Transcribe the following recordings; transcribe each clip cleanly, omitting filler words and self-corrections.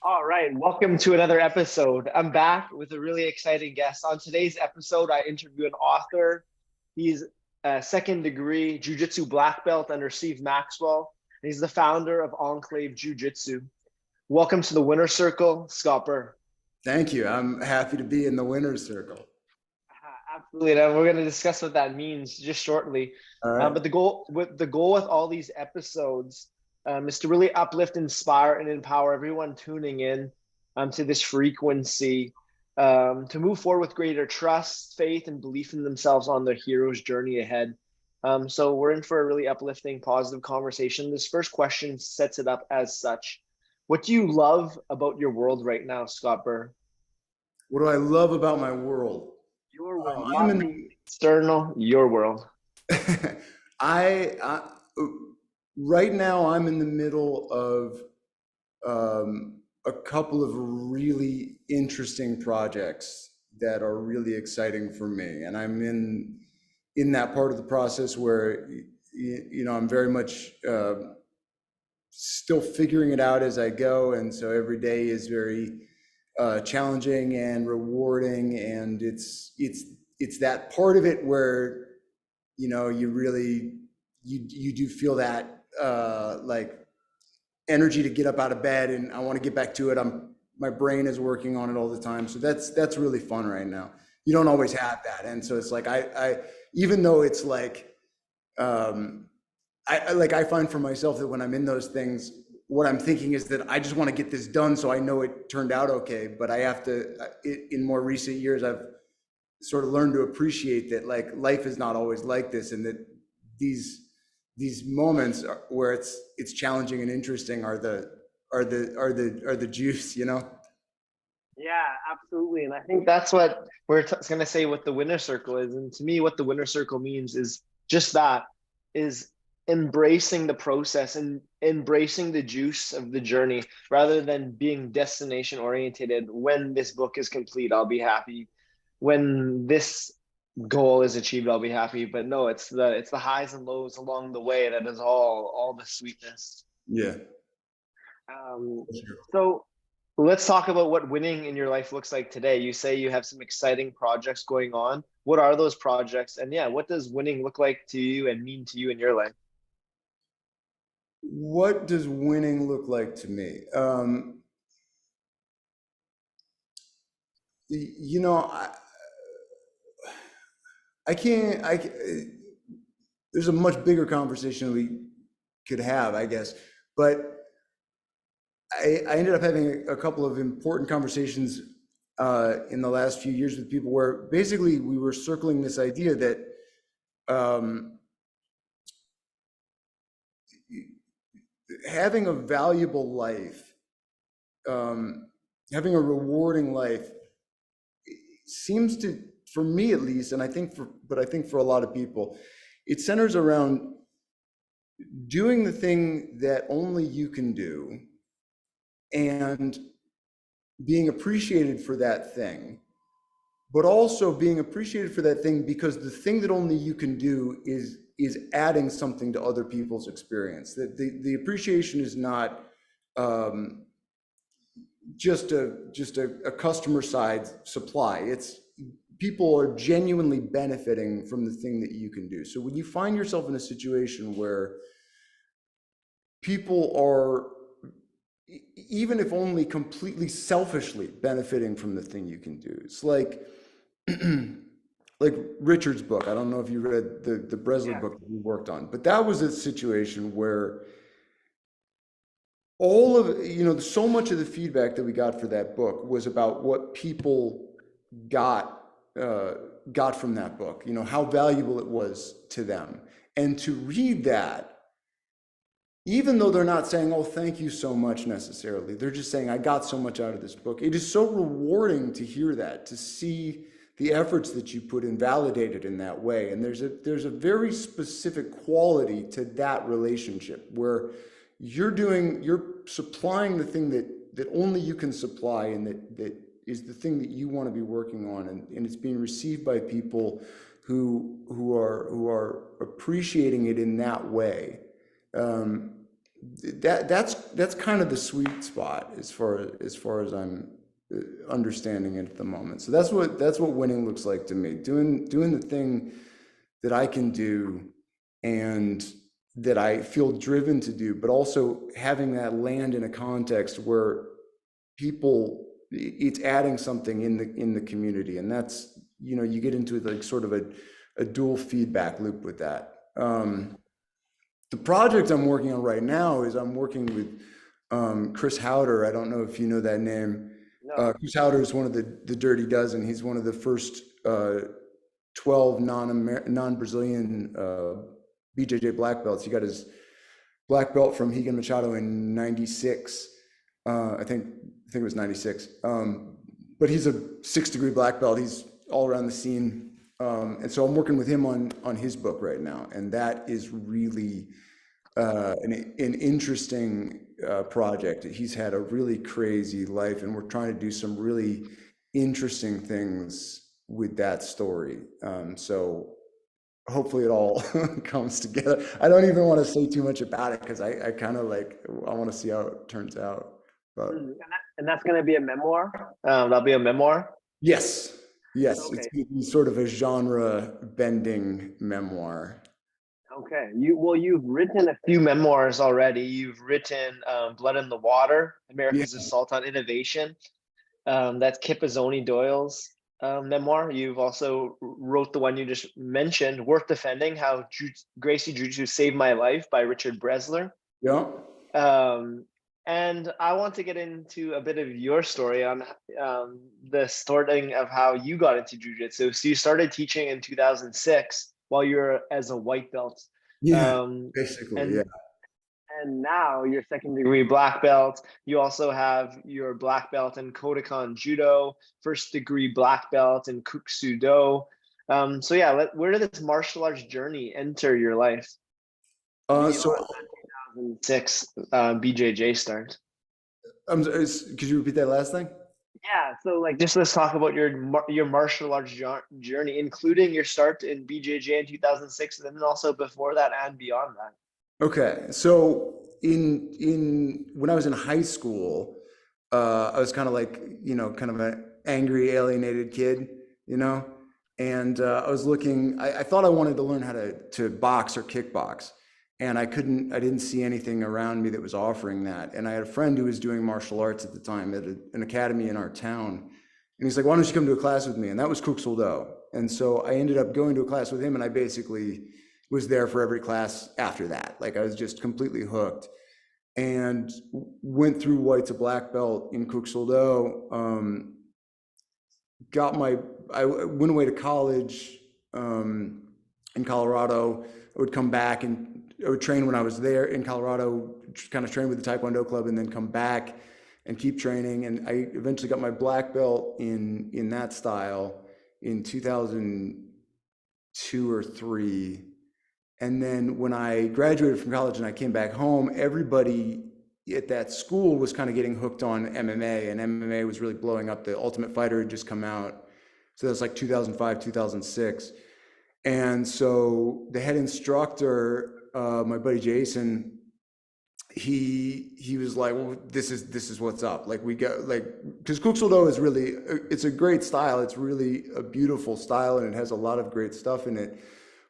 All right, welcome to another episode. I'm back with a really exciting guest. On today's episode, I interview an author. He's a second degree Jiu-Jitsu black belt under Steve Maxwell. And he's the founder of Enclave Jiu-Jitsu. Welcome to the winner circle, Scott Burr. Thank you. I'm happy to be in the winner's circle. Absolutely, and we're going to discuss what that means just shortly. All right. But the goal with all these episodes is to really uplift, inspire, and empower everyone tuning in to this frequency to move forward with greater trust, faith, and belief in themselves on their hero's journey ahead. So we're in for a really uplifting, positive conversation. This first question sets it up as such. What do you love about your world right now, Scott Burr? What do I love about my world? Your world, not the external, your world. I right now I'm in the middle of a couple of really interesting projects that are really exciting for me, and I'm in that part of the process where I'm very much still figuring it out as I go, and so every day is very challenging and rewarding, and it's that part of it where you really you do feel that like energy to get up out of bed, and I want to get back to it. My brain is working on it all the time, so that's really fun right now. You don't always have that, and so it's like I even though it's like I find for myself that when I'm in those things, what I'm thinking is that I just want to get this done so I know it turned out okay. But I have to, in more recent years, I've sort of learned to appreciate that like life is not always like this, and that these moments where it's challenging and interesting are the juice, Yeah, absolutely. And I think that's what we're going to say what the winner circle is. And to me, what the winner circle means is just that, is embracing the process and embracing the juice of the journey rather than being destination oriented. When this book is complete, I'll be happy. When this goal is achieved, I'll be happy. But no, it's the highs and lows along the way that is all the sweetness. Yeah. So let's talk about what winning in your life looks like today. You say you have some exciting projects going on. What are those projects? And yeah, what does winning look like to you and mean to you in your life? What does winning look like to me? I can't. There's a much bigger conversation we could have, I guess, but I ended up having a couple of important conversations in the last few years with people where basically we were circling this idea that having a valuable life, having a rewarding life, seems to, for me at least, and I think for a lot of people, it centers around doing the thing that only you can do and being appreciated for that thing, but also being appreciated for that thing because the thing that only you can do is adding something to other people's experience. That the appreciation is not just a customer side supply. It's people are genuinely benefiting from the thing that you can do. So when you find yourself in a situation where people are, even if only completely selfishly benefiting from the thing you can do, it's like Richard's book. I don't know if you read the Bresler book that we worked on, but that was a situation where all of, so much of the feedback that we got for that book was about what people got from that book, how valuable it was to them. And to read that, even though they're not saying, oh, thank you so much necessarily, they're just saying, I got so much out of this book. It is so rewarding to hear that, to see the efforts that you put in validated in that way. And there's a very specific quality to that relationship where you're supplying the thing that only you can supply, and that is the thing that you want to be working on, and it's being received by people who are appreciating it in that way. that's kind of the sweet spot as far as I'm understanding it at the moment. So that's what winning looks like to me. Doing the thing that I can do and that I feel driven to do, but also having that land in a context where it's adding something in the community, and that's, you get into like sort of a dual feedback loop with that. The project I'm working on right now is I'm working with Chris Haueter. I don't know if you know that name. No. Chris Haueter is one of the Dirty Dozen. He's one of the first 12 non-Brazilian BJJ black belts. He got his black belt from Rigan Machado in '96. I think it was '96. But he's a 6th-degree black belt. He's all around the scene. And so I'm working with him on his book right now. And that is really an interesting project. He's had a really crazy life, and we're trying to do some really interesting things with that story. So hopefully it all comes together. I don't even want to say too much about it because I kind of I want to see how it turns out. But And that's going to be a memoir. That'll be a memoir. yes, Okay. It's going to be sort of a genre bending memoir. Okay. You've written a few memoirs already. You've written Blood in the Water, America's Assault on Innovation. That's Kip Azzoni Doyle's memoir. You've also wrote the one you just mentioned, Worth Defending, How Gracie Jiu-Jitsu Saved My Life by Richard Bresler. Yeah. And I want to get into a bit of your story on the starting of how you got into jiu-jitsu. So you started teaching in 2006 while you were as a white belt. Yeah, basically, And now you're 2nd-degree black belt. You also have your black belt in Kodokan Judo, 1st-degree black belt in Kuksudo. So yeah, where did this martial arts journey enter your life? So 2006 BJJ start. could you repeat that last thing? Yeah, so just let's talk about your martial arts journey, including your start in BJJ in 2006, and then also before that and beyond that. Okay, so in when I was in high school, I was kind of kind of an angry, alienated kid, and I was looking. I thought I wanted to learn how to box or kickbox, and I didn't see anything around me that was offering that. And I had a friend who was doing martial arts at the time at an academy in our town. And he's like, why don't you come to a class with me? And that was Kuksudo. And so I ended up going to a class with him, and I basically was there for every class after that. I was just completely hooked, and went through white to black belt in Kuksudo. I went away to college in Colorado. I would come back and I would train when I was there in Colorado, kind of train with the Taekwondo club, and then come back and keep training. And I eventually got my black belt in that style in 2002 or 3. And then when I graduated from college and I came back home, everybody at that school was kind of getting hooked on MMA, and MMA was really blowing up. The Ultimate Fighter had just come out. So that's like 2005, 2006. And so the head instructor, my buddy Jason, he was like, well, this is what's up. We got because Kuksudo is really, it's a great style. It's really a beautiful style, and it has a lot of great stuff in it,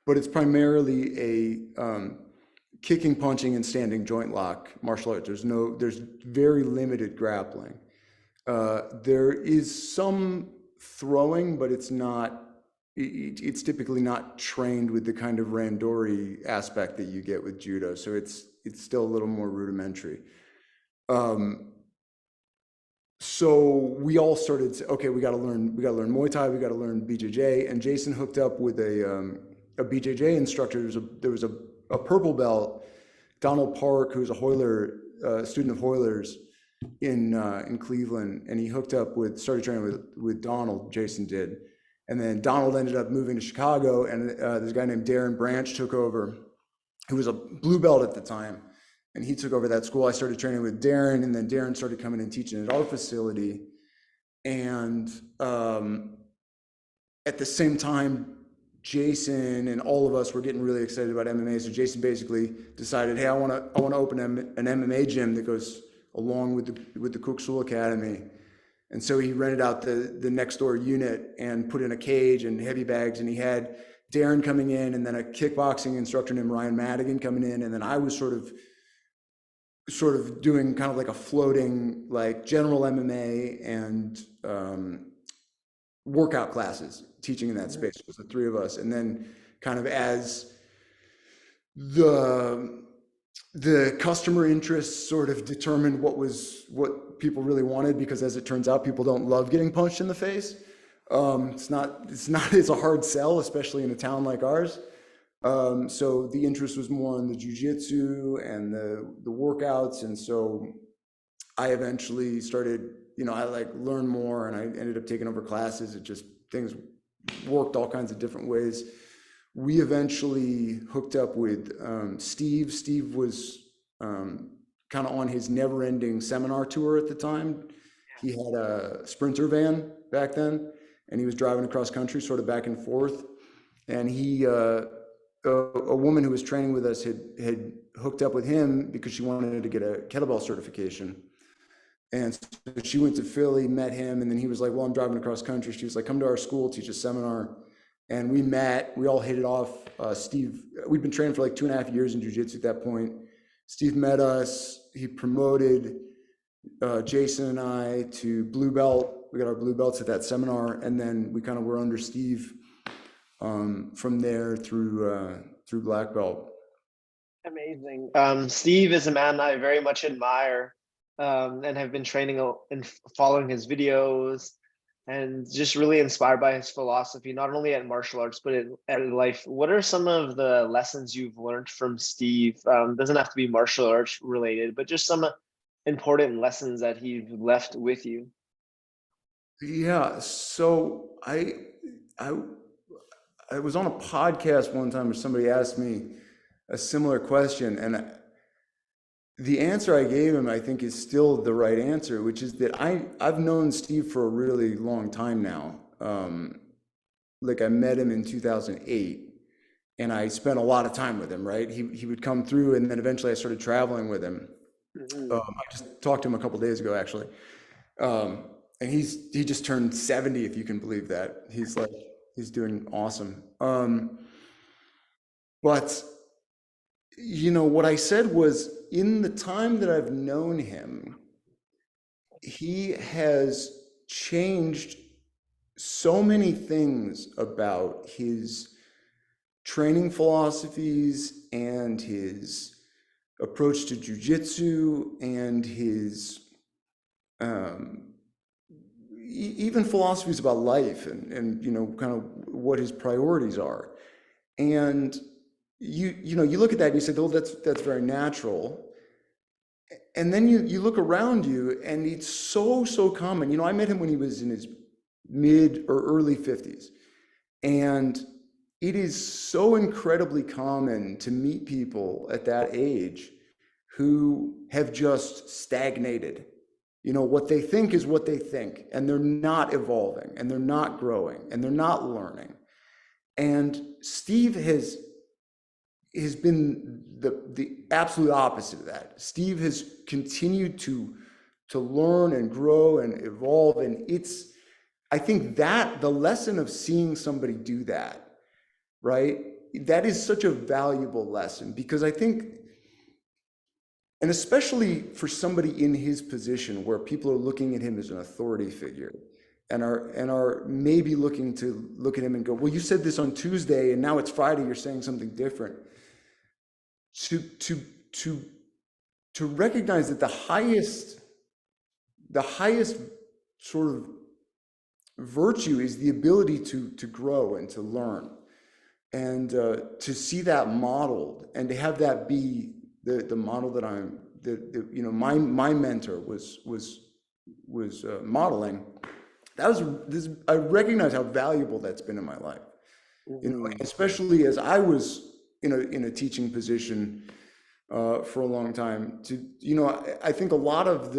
but it's primarily a kicking, punching, and standing joint lock martial arts. There's very limited grappling. There is some throwing, but it's typically not trained with the kind of randori aspect that you get with judo. So it's still a little more rudimentary. So we all started, okay, we got to learn Muay Thai, we got to learn BJJ. And Jason hooked up with a BJJ instructor. There was a purple belt, Donald Park, who's a student of Hoyler's in Cleveland, and he started training with Donald. Jason did. And then Donald ended up moving to Chicago, and this guy named Darren Branch took over, who was a blue belt at the time, and he took over that school. I started training with Darren, and then Darren started coming and teaching at our facility. And at the same time, Jason and all of us were getting really excited about MMA. So Jason basically decided, hey, I want to open an MMA gym that goes along with the Cook Academy. And so he rented out the next door unit and put in a cage and heavy bags, and he had Darren coming in, and then a kickboxing instructor named Ryan Madigan coming in, and then I was sort of doing kind of like a floating like general MMA and workout classes, teaching in that space. It was the three of us, and then kind of as the customer interests sort of determined what people really wanted, because as it turns out, people don't love getting punched in the face. It's a hard sell, especially in a town like ours. So the interest was more in the jiu-jitsu and the workouts. And so I eventually started, I like learned more, and I ended up taking over classes. It just, things worked all kinds of different ways. We eventually hooked up with Steve. Steve was kind of on his never-ending seminar tour at the time. He had a Sprinter van back then, and he was driving across country, sort of back and forth. And a woman who was training with us had hooked up with him because she wanted to get a kettlebell certification. And so she went to Philly, met him, and then he was like, well, I'm driving across country. She was like, come to our school, teach a seminar. And we met, we all hit it off. Steve, we'd been training for like 2.5 years in jiu-jitsu at that point. Steve met us, he promoted Jason and I to blue belt. We got our blue belts at that seminar, and then we kind of were under Steve from there through black belt. Amazing. Steve is a man I very much admire, and have been training and following his videos, and just really inspired by his philosophy, not only at martial arts, but at life. What are some of the lessons you've learned from Steve? Doesn't have to be martial arts related, but just some important lessons that he left with you. Yeah, so I was on a podcast one time where somebody asked me a similar question, and the answer I gave him, I think, is still the right answer, which is that I've known Steve for a really long time now. Like I met him in 2008, and I spent a lot of time with him, right? He would come through, and then eventually I started traveling with him. I just talked to him a couple days ago, actually. And he just turned 70, if you can believe that. He's doing awesome. But what I said was, in the time that I've known him, he has changed so many things about his training philosophies and his approach to jiu-jitsu and his even philosophies about life and kind of what his priorities are. And you look at that and you say, oh, that's very natural. And then you look around you, and it's so common. I met him when he was in his mid or early 50s. And it is so incredibly common to meet people at that age who have just stagnated. What they think is what they think, and they're not evolving, and they're not growing, and they're not learning. And Steve has been the absolute opposite of that. Steve has continued to learn and grow and evolve, and I think that the lesson of seeing somebody do that, right? That is such a valuable lesson, because I think, and especially for somebody in his position where people are looking at him as an authority figure and are maybe looking to look at him and go, well, you said this on Tuesday and now it's Friday, you're saying something different. To recognize that the highest sort of virtue is the ability to grow and to learn, and to see that modeled, and to have that be the model that my mentor was modeling. I recognize how valuable that's been in my life. Especially as I was in a teaching position for a long time. I think a lot of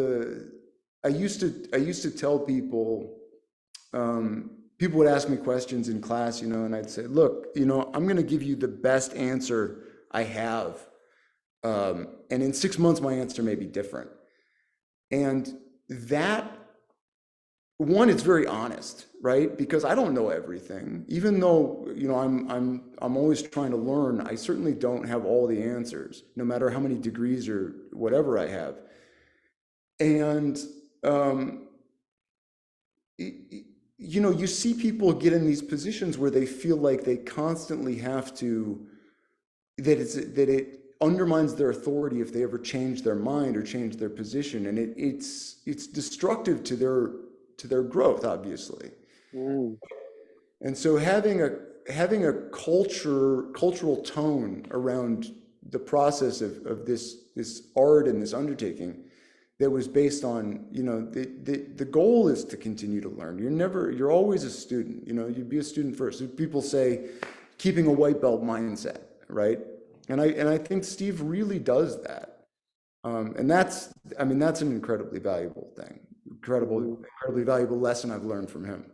I used to tell people people would ask me questions in class, and I'd say, look, I'm going to give you the best answer I have. And in 6 months, my answer may be different. And that, one, it's very honest, right? Because I don't know everything. Even though, I'm always trying to learn, I certainly don't have all the answers, no matter how many degrees or whatever I have. And, you see people get in these positions where they feel like they constantly have to, that it undermines their authority if they ever change their mind or change their position, and it's destructive to their growth, obviously. Mm. And so having a cultural tone around the process of this art and this undertaking that was based on, the goal is to continue to learn. You're always a student, you'd be a student first. People say keeping a white belt mindset, right? And I think Steve really does that. And that's an incredibly valuable thing, incredibly valuable lesson I've learned from him.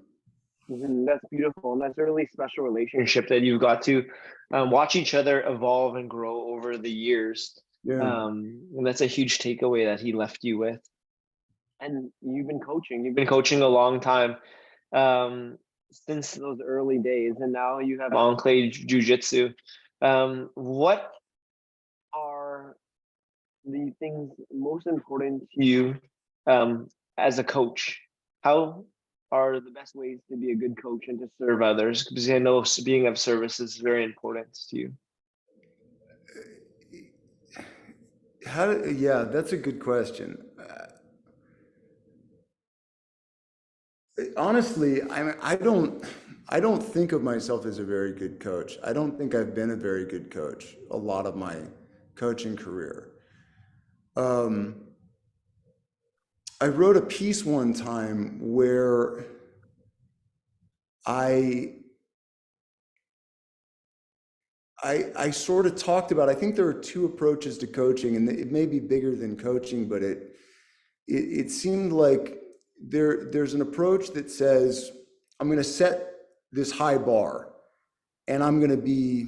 That's beautiful. And that's a really special relationship that you've got to watch each other evolve and grow over the years. Yeah. And that's a huge takeaway that he left you with. And you've been coaching a long time, since those early days, and now you have Enclave Jiu-Jitsu. What are the things most important to you as a coach? How are the best ways to be a good coach and to serve others? Because I know being of service is very important to you. Yeah, that's a good question. Honestly, I don't think of myself as a very good coach. I don't think I've been a very good coach a lot of my coaching career. I wrote a piece one time where I sort of talked about, I think there are two approaches to coaching, and it may be bigger than coaching, but it seemed like there's an approach that says, I'm going to set this high bar, and I'm going to be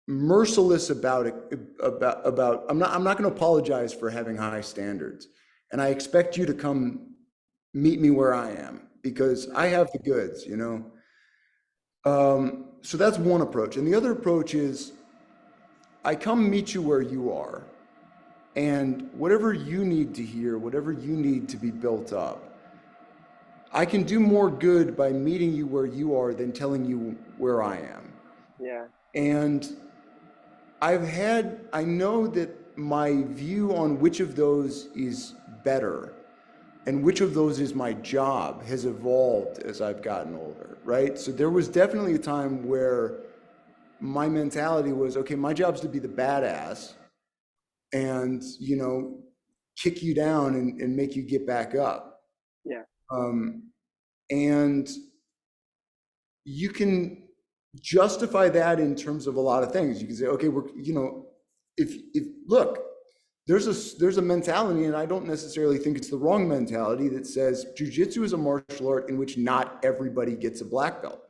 merciless about it. I'm not going to apologize for having high standards, and I expect you to come meet me where I am because I have the goods, So that's one approach, and the other approach is I come meet you where you are. And whatever you need to hear, whatever you need to be built up, I can do more good by meeting you where you are than telling you where I am. Yeah. And I know that my view on which of those is better and which of those is my job has evolved as I've gotten older, right? So there was definitely a time where my mentality was, okay, my job's to be the badass and kick you down and make you get back up. Yeah. And you can justify that in terms of a lot of things. You can say, okay, if look, there's a mentality, and I don't necessarily think it's the wrong mentality, that says jiu-jitsu is a martial art in which not everybody gets a black belt.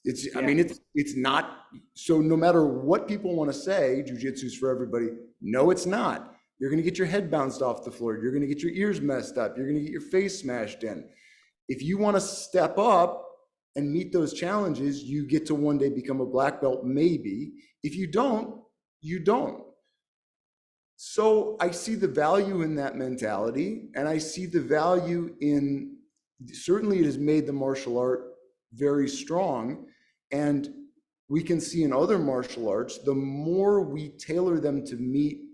It's not, so no matter what people want to say, jiu-jitsu is for everybody. No, it's not. You're going to get your head bounced off the floor. You're going to get your ears messed up. You're going to get your face smashed in. If you want to step up and meet those challenges, you get to one day become a black belt, maybe. If you don't, you don't. So I see the value in that mentality, and I see the value in, certainly it has made the martial art very strong. And we can see in other martial arts, the more we tailor them to meet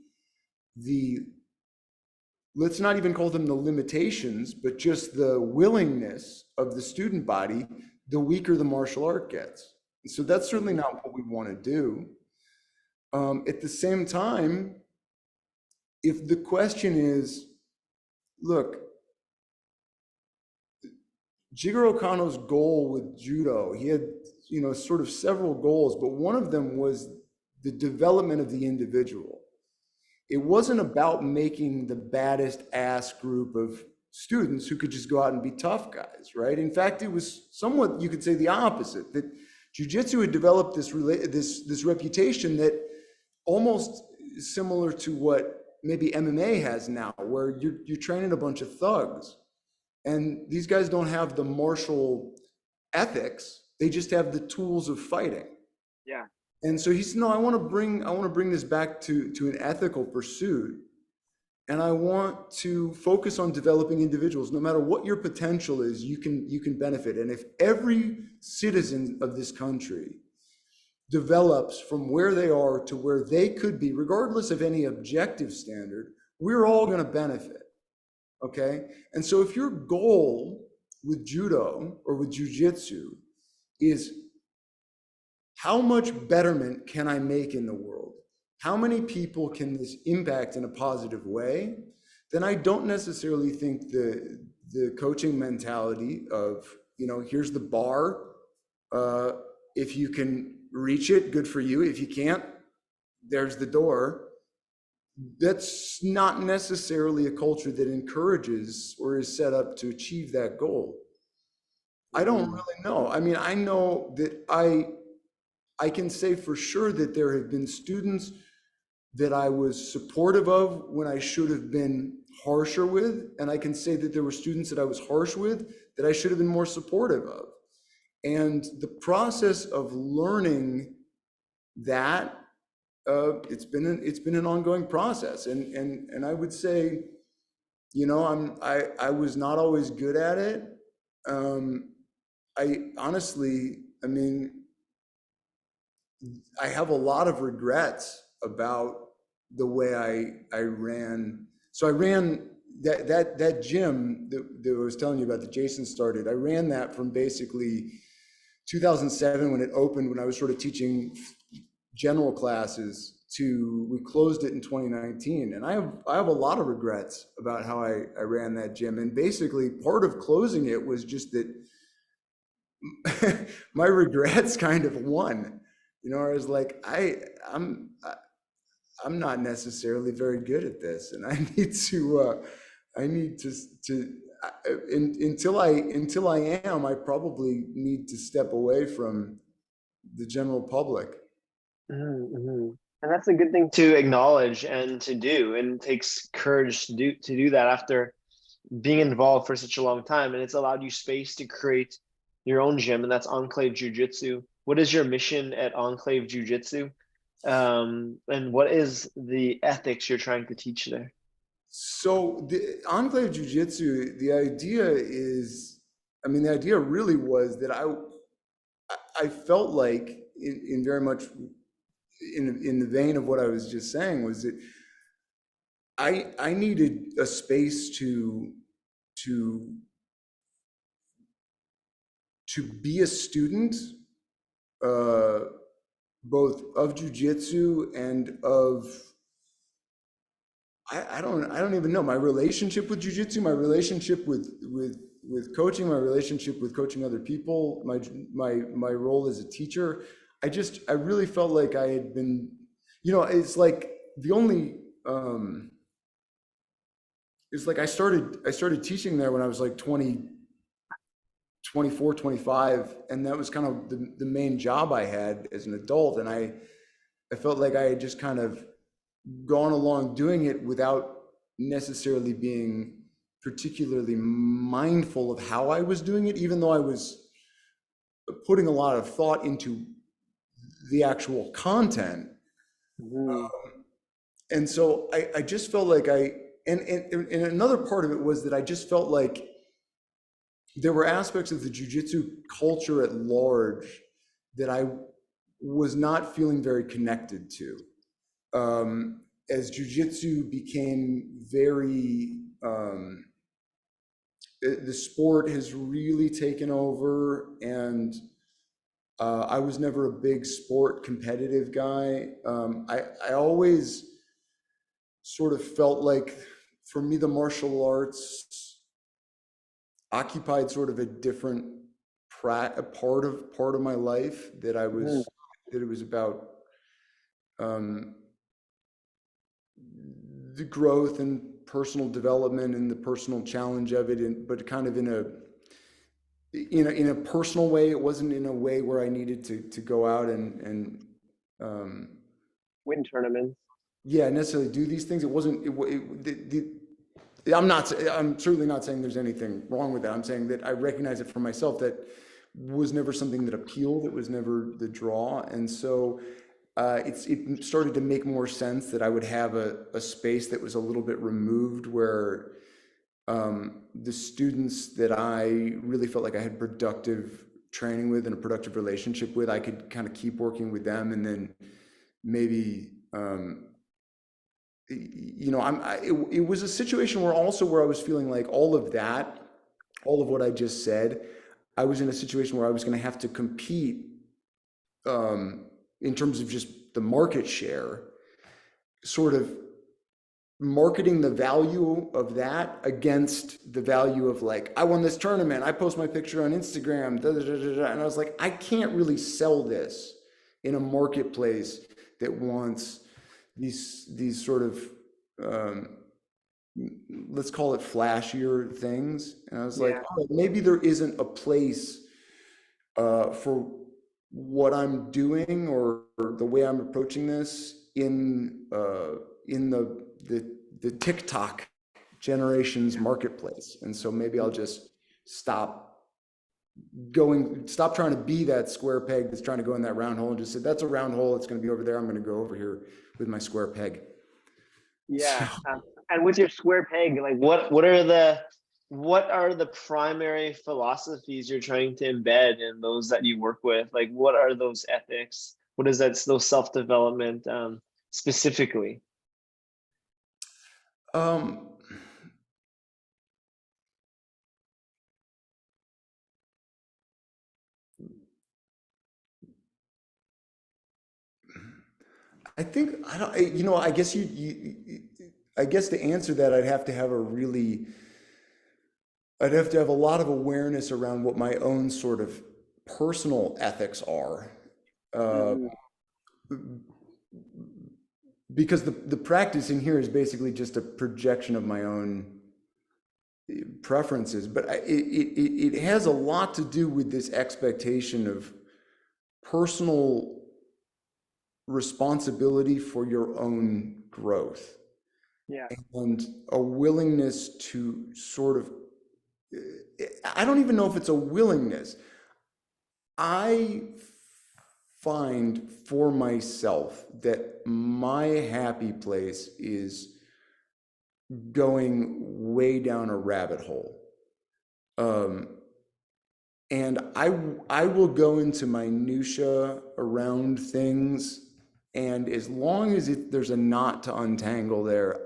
let's not even call them the limitations, but just the willingness of the student body, the weaker the martial art gets. And so that's certainly not what we want to do. At the same time, if the question is, look, Jigoro Kano's goal with judo, he had, sort of several goals, but one of them was the development of the individual. It wasn't about making the baddest ass group of students who could just go out and be tough guys, right? In fact, it was somewhat, you could say, the opposite, that jiu-jitsu had developed this reputation that almost similar to what maybe MMA has now, where you're training a bunch of thugs, and these guys don't have the martial ethics; they just have the tools of fighting. Yeah. And so he said, "No, I want to bring this back to an ethical pursuit, and I want to focus on developing individuals. No matter what your potential is, you can benefit. And if every citizen of this country develops from where they are to where they could be, regardless of any objective standard, we're all going to benefit." Okay? And so if your goal with judo or with jiu-jitsu is how much betterment can I make in the world? How many people can this impact in a positive way? Then I don't necessarily think the coaching mentality of, here's the bar. If you can reach it, good for you. If you can't, there's the door. That's not necessarily a culture that encourages or is set up to achieve that goal. I don't really know. I mean, I know that I can say for sure that there have been students that I was supportive of when I should have been harsher with. And I can say that there were students that I was harsh with that I should have been more supportive of. And the process of learning that, it's been an ongoing process. And I would say, I was not always good at it. I honestly, I have a lot of regrets about the way I ran. So I ran that gym that I was telling you about that Jason started. I ran that from basically 2007 when it opened, when I was sort of teaching general classes, to we closed it in 2019. And I have a lot of regrets about how I ran that gym. And basically part of closing it was just that my regrets kind of won. I was like, I'm not necessarily very good at this, and I need to until I am, I probably need to step away from the general public. Mm-hmm. And that's a good thing to acknowledge and to do. And it takes courage to do that after being involved for such a long time. And it's allowed you space to create your own gym, and that's Enclave Jiu-Jitsu. What is your mission at Enclave Jiu-Jitsu? And what is the ethics you're trying to teach there? So the Enclave Jiu-Jitsu, the idea really was that I felt like in very much in the vein of what I was just saying, was that I needed a space to be a student, both of jiu-jitsu and of, I don't even know, my relationship with jiu-jitsu, my relationship with coaching, my relationship with coaching other people, my role as a teacher. I really felt like I had been, it's like the only, it's like I started teaching there when I was like 24, 25, and that was kind of the main job I had as an adult. And I felt like I had just kind of gone along doing it without necessarily being particularly mindful of how I was doing it, even though I was putting a lot of thought into the actual content. And so I just felt like and another part of it was that I just felt like there were aspects of the jiu-jitsu culture at large that I was not feeling very connected to. As jiu-jitsu became very, the sport has really taken over, and I was never a big sport competitive guy. I always sort of felt like, for me, the martial arts occupied sort of a different part of my life, that it was about the growth and personal development and the personal challenge of it, but kind of in a personal way. It wasn't in a way where I needed to go out and Win tournaments. yeah, necessarily do these things. It wasn't. I'm certainly not saying there's anything wrong with that. I'm saying that I recognize it for myself that was never something that appealed. It was never the draw, and so it started to make more sense that I would have a space that was a little bit removed, where the students that I really felt like I had productive training with and a productive relationship with, I could kind of keep working with them, and then maybe. It was a situation where I was feeling like all of what I just said, I was in a situation where I was going to have to compete in terms of just the market share, sort of marketing the value of that against the value of, like, I won this tournament, I post my picture on Instagram, and I was like, I can't really sell this in a marketplace that wants these sort of let's call it flashier things. And I was like, oh, maybe there isn't a place for what I'm doing or the way I'm approaching this in the TikTok generation's marketplace. And so maybe I'll just stop trying to be that square peg that's trying to go in that round hole, and just say, that's a round hole, it's going to be over there, I'm going to go over here with my square peg. Yeah. And with your square peg, like what are the primary philosophies you're trying to embed in those that you work with? Like, what are those ethics? What is that, those self-development specifically? I think I guess I guess to answer that, I'd have to have a lot of awareness around what my own sort of personal ethics are, because the practice in here is basically just a projection of my own preferences, but it has a lot to do with this expectation of personal responsibility for your own growth. Yeah. And a willingness to sort of, I don't even know if it's a willingness. I find for myself that my happy place is going way down a rabbit hole. And I will go into minutia around things, and as long as there's a knot to untangle there,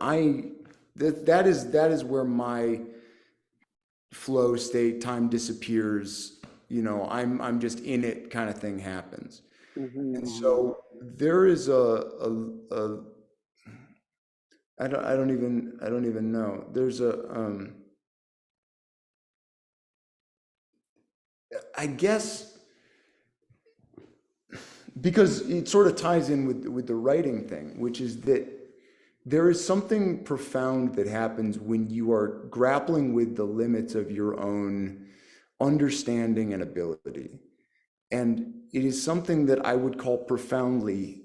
that is where my flow state, time disappears, I'm just in it kind of thing happens. And so there is I don't even know. There's I guess, because it sort of ties in with the writing thing, which is that there is something profound that happens when you are grappling with the limits of your own understanding and ability. And it is something that I would call profoundly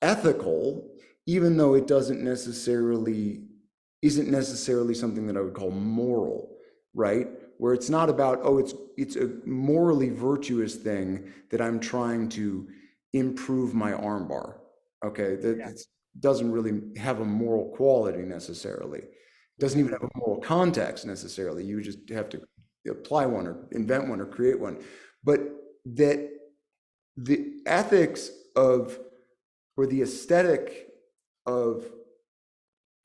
ethical, even though it isn't necessarily something that I would call moral, right? Where it's not about, it's a morally virtuous thing that I'm trying to improve my armbar. Okay, it doesn't really have a moral quality necessarily. It doesn't even have a moral context necessarily. You just have to apply one or invent one or create one. But that the ethics of, or the aesthetic of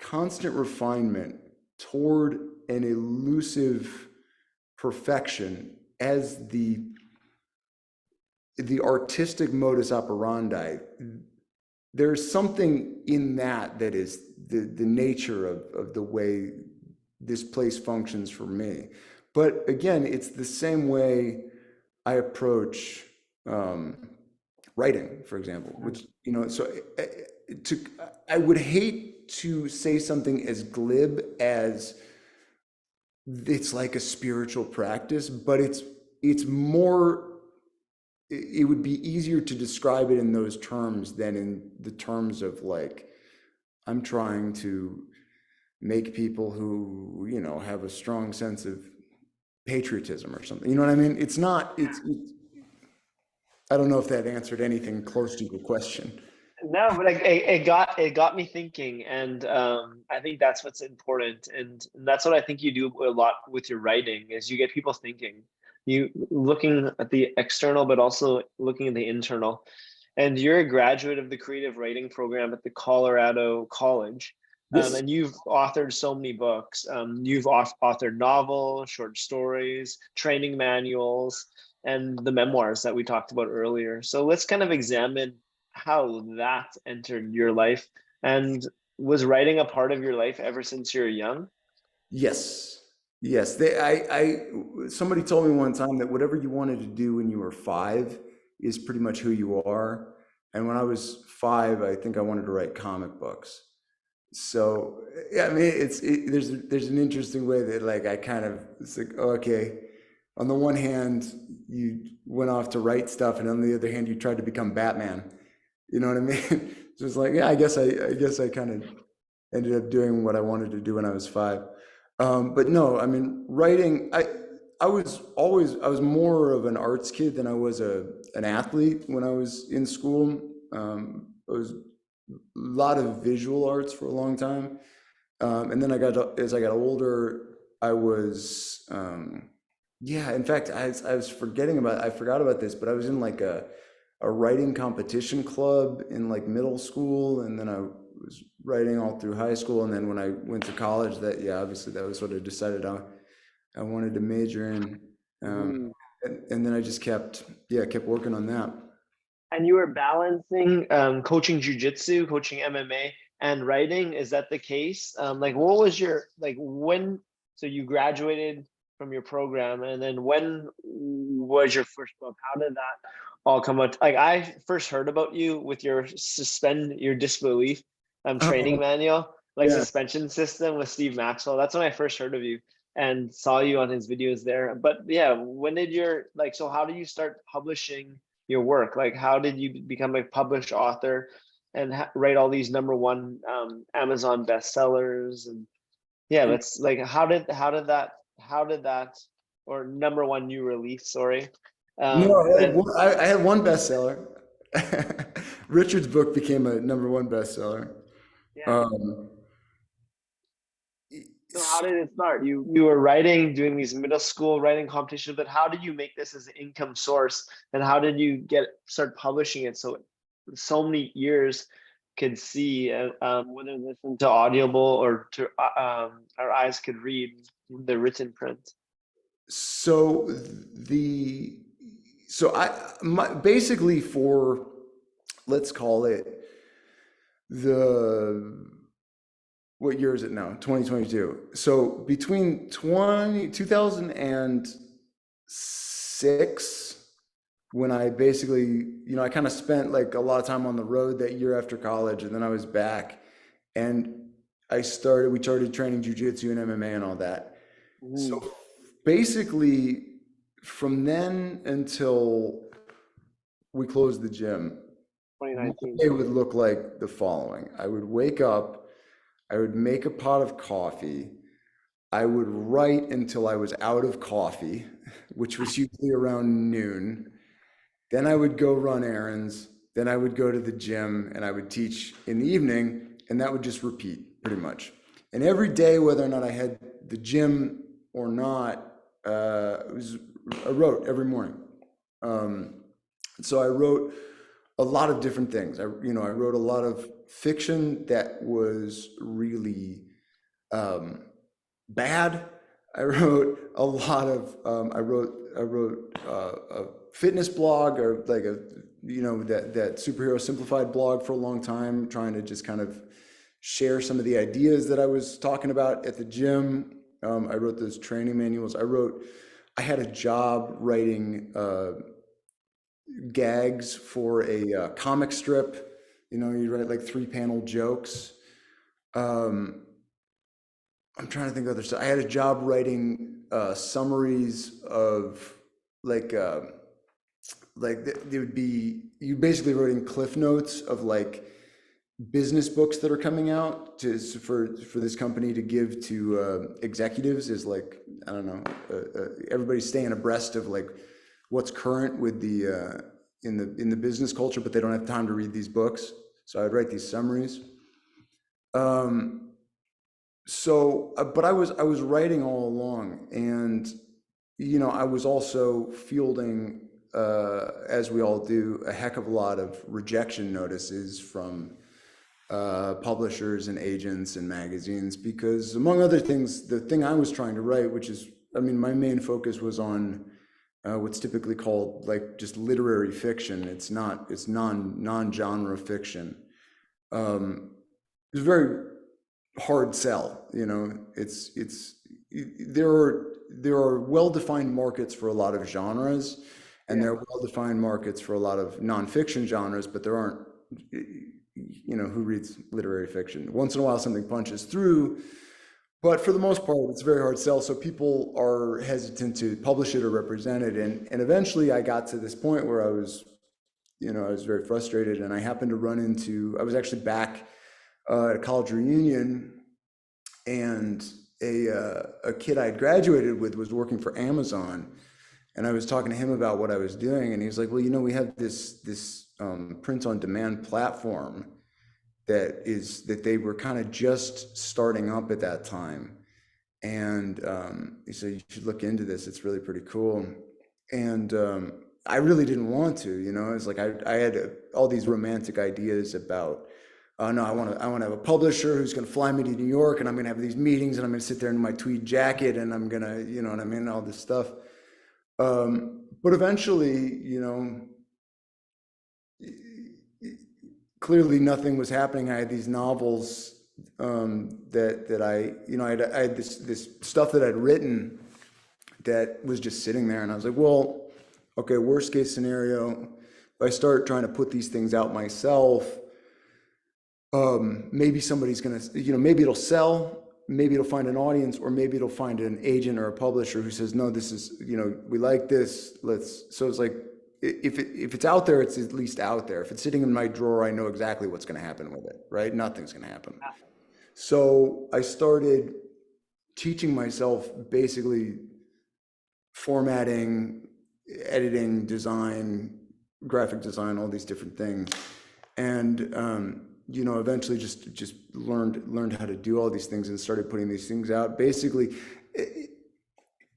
constant refinement toward an elusive perfection as the artistic modus operandi, there's something in that is the nature of the way this place functions for me. But again, it's the same way I approach writing, for example, which, so I would hate to say something as glib as it's like a spiritual practice, but it's more, it would be easier to describe it in those terms than in the terms of like, I'm trying to make people who, you know, have a strong sense of patriotism or something. You know what I mean? It's not, it's I don't know if that answered anything close to your question. No, but it got me thinking, and I think that's what's important, and that's what I think you do a lot with your writing is you get people thinking, you looking at the external, but also looking at the internal. And you're a graduate of the creative writing program at the Colorado College, Yes. and you've authored so many books. You've authored novels, short stories, training manuals, and the memoirs that we talked about earlier. So let's kind of examine how that entered your life, and was writing a part of your life ever since you were young? Yes. Yes. Somebody told me one time that whatever you wanted to do when you were 5 is pretty much who you are. And when I was 5, I think I wanted to write comic books. So, yeah, I mean, there's an interesting way that like I kind of, it's like, okay, on the one hand, you went off to write stuff, and on the other hand, you tried to become Batman. You know what I mean? So it's like, yeah, I guess I kind of ended up doing what I wanted to do when I was 5. But no, I mean, writing, I was more of an arts kid than I was an athlete when I was in school. I was a lot of visual arts for a long time. And then as I got older, I was, yeah, in fact, I was I forgot about this, but I was in like a writing competition club in like middle school, and then I was writing all through high school, and then when I went to college, that, yeah, obviously that was what I decided I wanted to major in, Mhm. and then I just kept working on that. And you were balancing coaching jujitsu, coaching MMA, and writing. Is that the case? Like, what was your like when? So you graduated from your program, and then when was your first book? How did that all come out? Like, I first heard about you with your suspend your disbelief training Oh, manual, like yeah. suspension system with Steve Maxwell. That's when I first heard of you and saw you on his videos there. But yeah, when did your like? So how did you start publishing your work? Like, how did you become a published author and write all these number 1 Amazon bestsellers? And yeah, that's like, how did that, or number 1 new release, sorry. No, And I had one bestseller. Richard's book became a #1 bestseller. yeah, Um, so how did it start? You were writing, doing these middle school writing competitions, but how did you make this as an income source, and how did you start publishing it so many ears could see, whether listen to audible or to our eyes could read the written print? so the so I my basically for, let's call it, the what year is it now? 2022. So between 2006, when I basically, you know, I kind of spent like a lot of time on the road that year after college, and then I was back, and we started training jujitsu and MMA and all that. So Mm, basically, from then until we closed the gym, my 2019. day would look like the following. I would wake up, I would make a pot of coffee, I would write until I was out of coffee, which was usually around noon. Then I would go run errands. Then I would go to the gym and I would teach in the evening, and that would just repeat pretty much. And every day, whether or not I had the gym or not, I wrote every morning. Um, so I wrote a lot of different things. I wrote a lot of fiction that was really um, bad. I wrote a lot of I wrote a fitness blog, or like a, that superhero simplified blog for a long time, trying to just kind of share some of the ideas that I was talking about at the gym. I wrote those training manuals. I had a job writing gags for a comic strip. You know, you write like 3-panel jokes. Um, I'm trying to think of other stuff. I had a job writing summaries of like they would be you basically writing cliff notes of like business books that are coming out for this company to give to executives is like I don't know everybody's staying abreast of like what's current with the in the business culture, but they don't have time to read these books, so I'd write these summaries. Um, but I was writing all along, and I was also fielding, as we all do, a heck of a lot of rejection notices from publishers and agents and magazines because, among other things, the thing I was trying to write, which is, I mean, my main focus was on what's typically called like just literary fiction. It's non-genre fiction. It's a very hard sell, there are well-defined markets for a lot of genres, and there are well-defined markets for a lot of nonfiction genres, but there aren't, who reads literary fiction? Once in a while something punches through, but for the most part it's a very hard sell, so people are hesitant to publish it or represent it, and eventually I got to this point where I was very frustrated, and I happened to I was actually back at a college reunion, and a kid I had graduated with was working for Amazon, and I was talking to him about what I was doing, and he was like, "Well, we have this print on demand platform that they were kind of just starting up at that time, and he said you should look into this. It's really pretty cool." And I really didn't want to, it's like I had all these romantic ideas about. No, I want to have a publisher who's going to fly me to New York, and I'm going to have these meetings, and I'm going to sit there in my tweed jacket, and I'm going to, you know what I mean, all this stuff. But eventually, clearly nothing was happening. I had these novels that I had this stuff that I'd written that was just sitting there, and I was like, well, okay, worst case scenario, if I start trying to put these things out myself, maybe somebody's gonna, maybe it'll sell, maybe it'll find an audience, or maybe it'll find an agent or a publisher who says, no, this is, we like this, so it's like, if it's out there, it's at least out there. If it's sitting in my drawer, I know exactly what's gonna happen with it, right? Nothing's gonna happen. So I started teaching myself basically formatting, editing, design, graphic design, all these different things. And eventually just learned how to do all these things and started putting these things out. Basically, it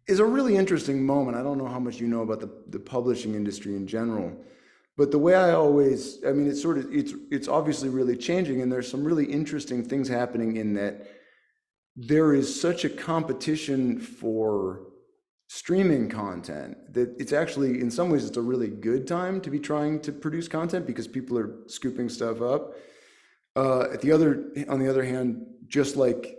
is a really interesting moment. I don't know how much you know about the publishing industry in general, but the way it's obviously really changing, and there's some really interesting things happening in that there is such a competition for streaming content that it's actually, in some ways, it's a really good time to be trying to produce content because people are scooping stuff up. On the other hand, just like,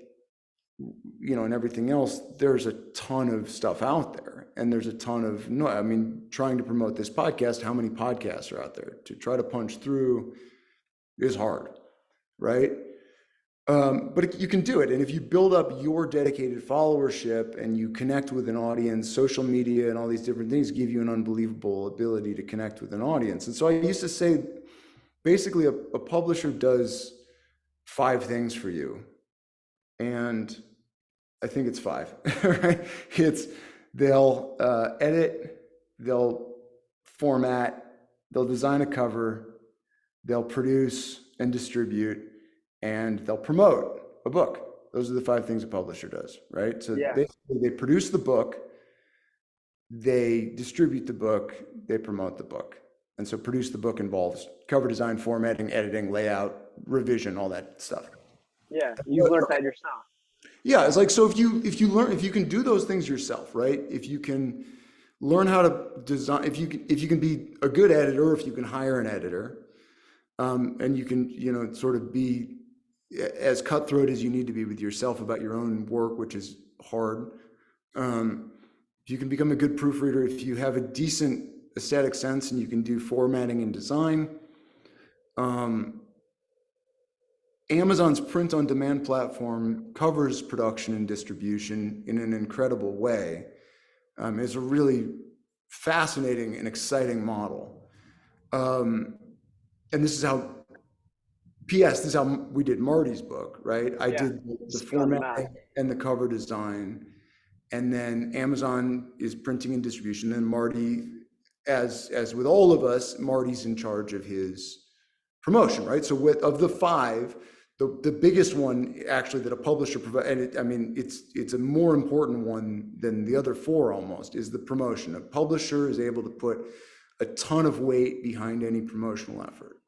and everything else, there's a ton of stuff out there, and there's a ton of, no, I mean, trying to promote this podcast, how many podcasts are out there? To try to punch through is hard, right? But you can do it. And if you build up your dedicated followership and you connect with an audience, social media and all these different things give you an unbelievable ability to connect with an audience. And so I used to say, basically, a publisher does 5 things for you. And I think it's 5, right? They'll edit, they'll format, they'll design a cover, they'll produce and distribute, and they'll promote a book. Those are the 5 things a publisher does, right? So basically they produce the book, they distribute the book, they promote the book. And so produce the book involves cover design, formatting, editing, layout, revision, all that stuff. Yeah, you've learned that yourself. Yeah, it's like, so if you can do those things yourself, right? If you can learn how to design, if you can be a good editor, if you can hire an editor, and you can, sort of be as cutthroat as you need to be with yourself about your own work, which is hard. If you can become a good proofreader, if you have a decent aesthetic sense and you can do formatting and design, Amazon's print-on-demand platform covers production and distribution in an incredible way. It's a really fascinating and exciting model. And this is how, P.S., this is how we did Marty's book, right? I did the format and the cover design. And then Amazon is printing and distribution. Then Marty, as with all of us, Marty's in charge of his promotion, right? So of the 5, the biggest one actually that a publisher provides, and it's a more important one than the other 4 almost, is the promotion. A publisher is able to put a ton of weight behind any promotional effort.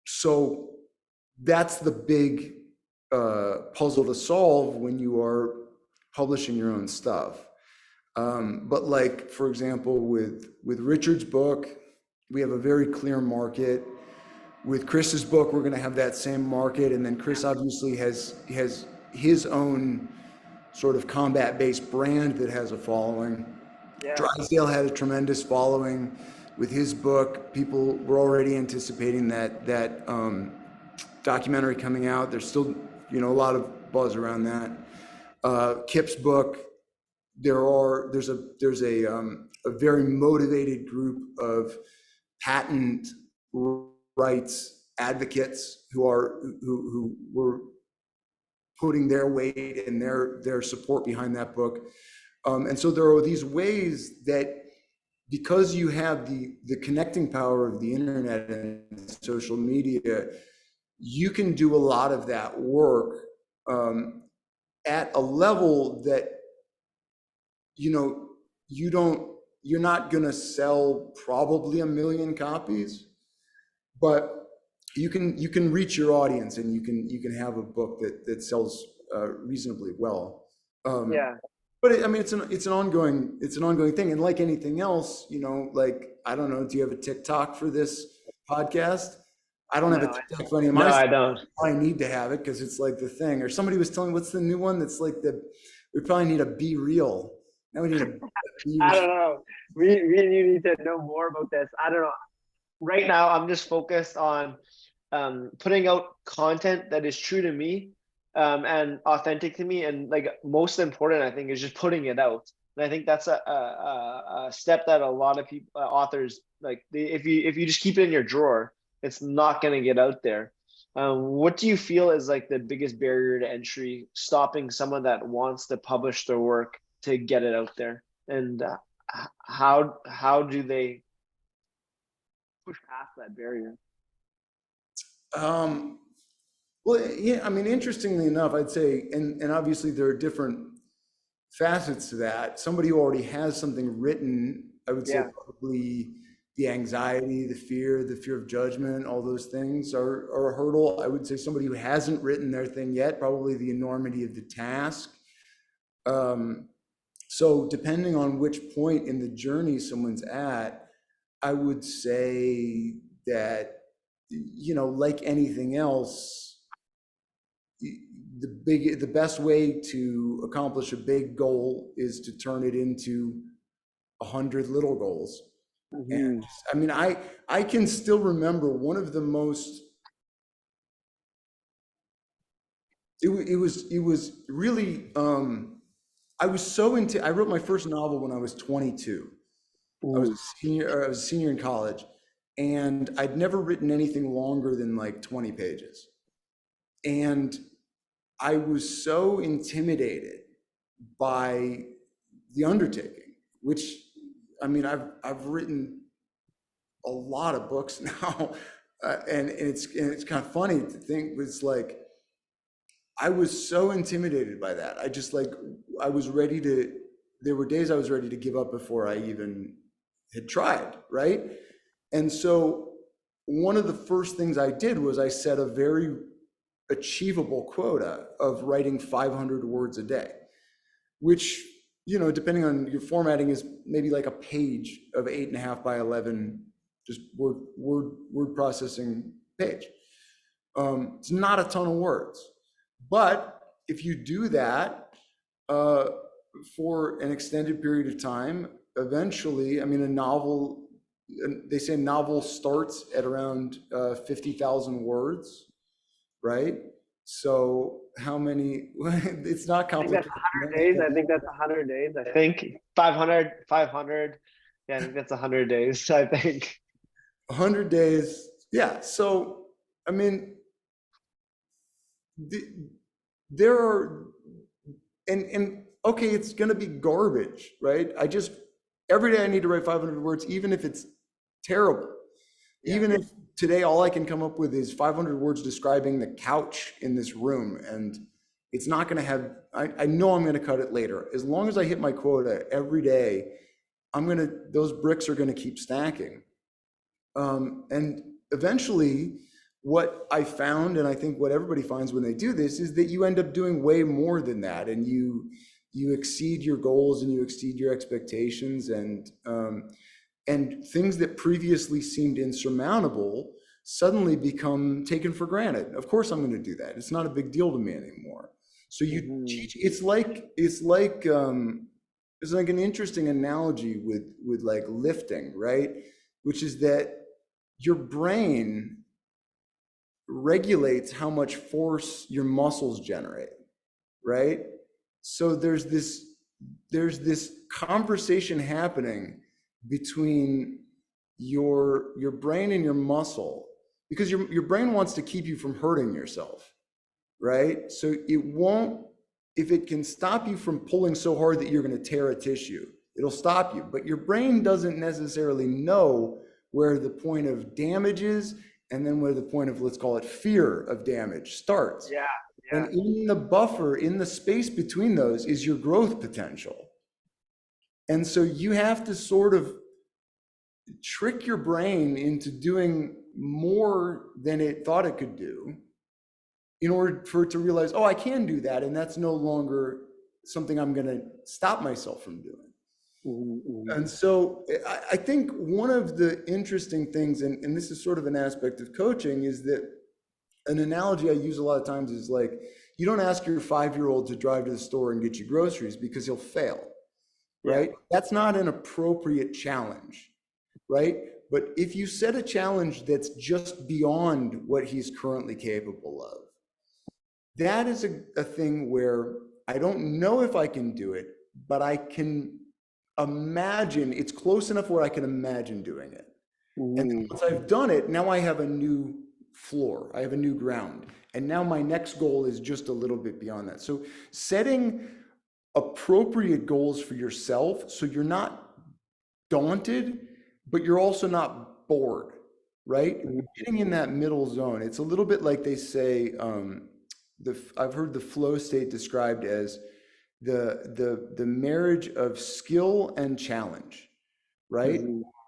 So that's the big puzzle to solve when you are publishing your own stuff. But like, for example, with Richard's book, we have a very clear market. With Chris's book, we're going to have that same market. And then Chris obviously has his own sort of combat-based brand that has a following. Yeah. Drysdale had a tremendous following with his book. People were already anticipating that documentary coming out. There's still, a lot of buzz around that. Kip's book, there's a very motivated group of patent rights advocates who were putting their weight and their support behind that book. And so there are these ways that, because you have the connecting power of the internet and social media, you can do a lot of that work at a level that, you're not going to sell probably 1 million copies, but you can reach your audience, and you can have a book that sells reasonably well. But it's an ongoing thing, and like anything else, I don't know, do you have a TikTok for this podcast? I don't have a TikTok for any of my stuff. I don't. I need to have it because it's like the thing. Or somebody was telling me, what's the new one that's like we probably need a Be Real. Now we need a Be Real. I don't know. We need to know more about this. I don't know. Right now, I'm just focused on putting out content that is true to me and authentic to me. And like, most important, I think, is just putting it out. And I think that's a step that a lot of people, authors, like, if you just keep it in your drawer, it's not going to get out there. What do you feel is like the biggest barrier to entry, stopping someone that wants to publish their work to get it out there? And how do they push past that barrier? Well, yeah, interestingly enough, I'd say, and obviously there are different facets to that. Somebody who already has something written, I would say probably the anxiety, the fear of judgment, all those things are a hurdle. I would say somebody who hasn't written their thing yet, probably the enormity of the task. So depending on which point in the journey someone's at, I would say that, like anything else, the best way to accomplish a big goal is to turn it into 100 little goals. Mm-hmm. And I can still remember one of the most, it was really, I was so into, I wrote my first novel when I was 22. Ooh. I was a senior in college, and I'd never written anything longer than like 20 pages. And I was so intimidated by the undertaking, which, I've written a lot of books now, and it's kind of funny to think, it's like, I was so intimidated by that. There were days I was ready to give up before I even had tried, right? And so one of the first things I did was I set a very achievable quota of writing 500 words a day, which, depending on your formatting, is maybe like a page of 8.5 by 11, just word processing page. It's not a ton of words. But if you do that for an extended period of time, eventually, a novel, they say novel starts at around 50,000 words. right? So how many, it's not I think that's complicated. 100 days. I think that's 100 days. I think 500, 500. Yeah, I think that's 100 days, I think. 100 days. Yeah. So, I mean, the, there are, and okay, it's going to be garbage, right? Every day I need to write 500 words, even if it's terrible. Yeah. Even if today all I can come up with is 500 words describing the couch in this room, and it's not going to have, I know I'm going to cut it later. As long as I hit my quota every day, those bricks are going to keep stacking. And eventually, what I found, and I think what everybody finds when they do this, is that you end up doing way more than that, and you exceed your goals and you exceed your expectations, and things that previously seemed insurmountable suddenly become taken for granted. Of course, I'm going to do that. It's not a big deal to me anymore. So you teach. It's like an interesting analogy with like lifting, right? Which is that your brain regulates how much force your muscles generate, right? So there's this conversation happening between your brain and your muscle, because your brain wants to keep you from hurting yourself, right? So if it can stop you from pulling so hard that you're going to tear a tissue, it'll stop you. But your brain doesn't necessarily know where the point of damage is, and then where the point of, let's call it, fear of damage starts. Yeah. And in the buffer, in the space between those, is your growth potential. And so you have to sort of trick your brain into doing more than it thought it could do in order for it to realize, oh, I can do that, and that's no longer something I'm going to stop myself from doing. And so I think one of the interesting things, and this is sort of an aspect of coaching, is that an analogy I use a lot of times is like, you don't ask your 5-year-old to drive to the store and get you groceries because he'll fail, right? Yeah. That's not an appropriate challenge, right? But if you set a challenge that's just beyond what he's currently capable of, that is a thing where I don't know if I can do it, but I can imagine it's close enough where I can imagine doing it. And once I've done it, now I have a new floor, I have a new ground. And now my next goal is just a little bit beyond that. So setting appropriate goals for yourself, so you're not daunted, but you're also not bored, right? Getting in that middle zone. It's a little bit like they say, I've heard the flow state described as the marriage of skill and challenge, right?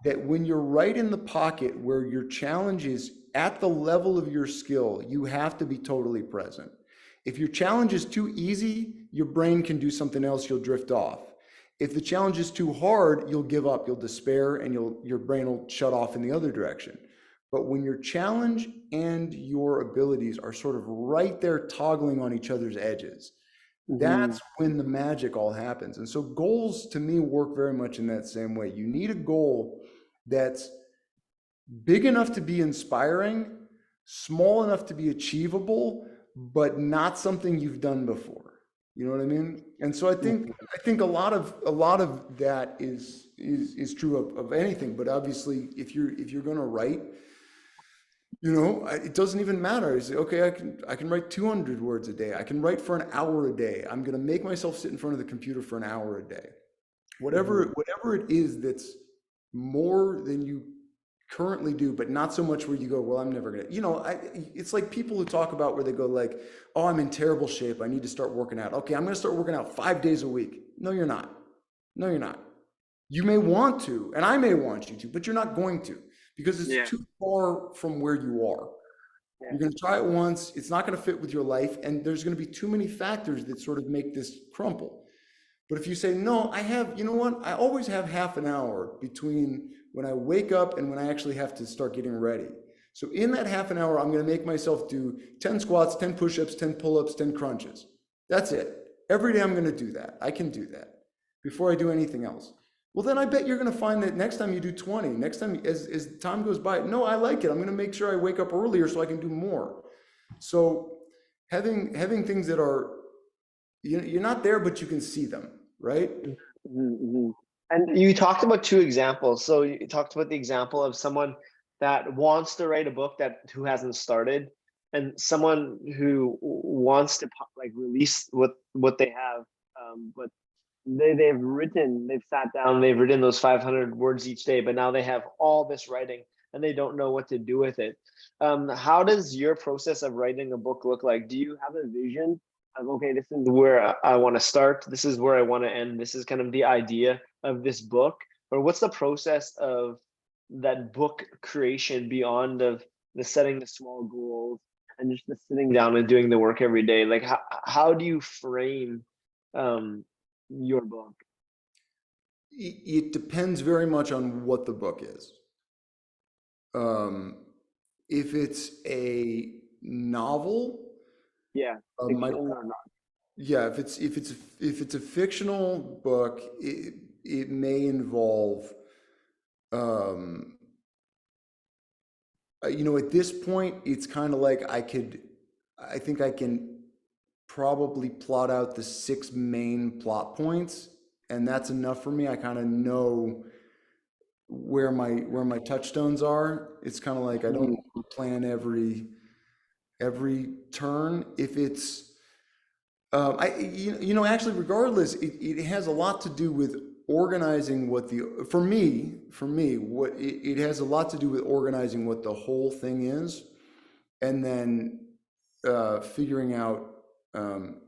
That when you're right in the pocket where your challenge is at the level of your skill, you have to be totally present. If your challenge is too easy, your brain can do something else, you'll drift off. If the challenge is too hard, you'll give up, you'll despair, and your brain will shut off in the other direction. But when your challenge and your abilities are sort of right there toggling on each other's edges, that's when the magic all happens. And so goals to me work very much in that same way. You need a goal that's big enough to be inspiring, small enough to be achievable, but not something you've done before. You know what I mean? And so I think a lot of that is true of anything. But obviously, if you're going to write, you know, it doesn't even matter. It's okay. I can write 200 words a day. I can write for an hour a day. I'm going to make myself sit in front of the computer for an hour a day. Whatever it is that's more than you currently do, but not so much where you go, well, I'm never gonna, you know, it's like people who talk about where they go like, oh, I'm in terrible shape, I need to start working out. Okay, I'm gonna start working out 5 days a week. No, you're not. No, you're not. You may want to, and I may want you to, but you're not going to, because it's too far from where you are. You're gonna try it once, it's not gonna fit with your life, and there's gonna be too many factors that sort of make this crumple. But if you say, no, you know what, I always have half an hour between when I wake up and when I actually have to start getting ready. So in that half an hour, I'm going to make myself do 10 squats, 10 push-ups, 10 pull-ups, 10 crunches. That's it. Every day I'm going to do that. I can do that before I do anything else. Well, then I bet you're going to find that next time you do 20, next time as time goes by, no, I like it. I'm going to make sure I wake up earlier so I can do more. So having things that are, you're not there, but you can see them, right? Mm-hmm. And you talked about two examples. So you talked about the example of someone that wants to write a book that who hasn't started, and someone who wants to like release what they have, but they've sat down, they've written those 500 words each day, but now they have all this writing and they don't know what to do with it. How does your process of writing a book look like? Do you have a vision of, okay, this is where I want to start, this is where I want to end, this is kind of the idea of this book? Or what's the process of that book creation beyond of the setting the small goals and just the sitting down and doing the work every day? Like how do you frame um your book? It depends very much on what the book is. Um, if it's a novel, Yeah, my fiction or not? yeah, if it's a fictional book, it may involve, um, at this point, it's kind of like I think I can probably plot out the six main plot points, and that's enough for me. I kind of know where my touchstones are. It's kind of like I don't Mhm. plan every turn. If it's actually, regardless, it has a lot to do with organizing what the for me what it has a lot to do with organizing what the whole thing is, and then figuring out. Um,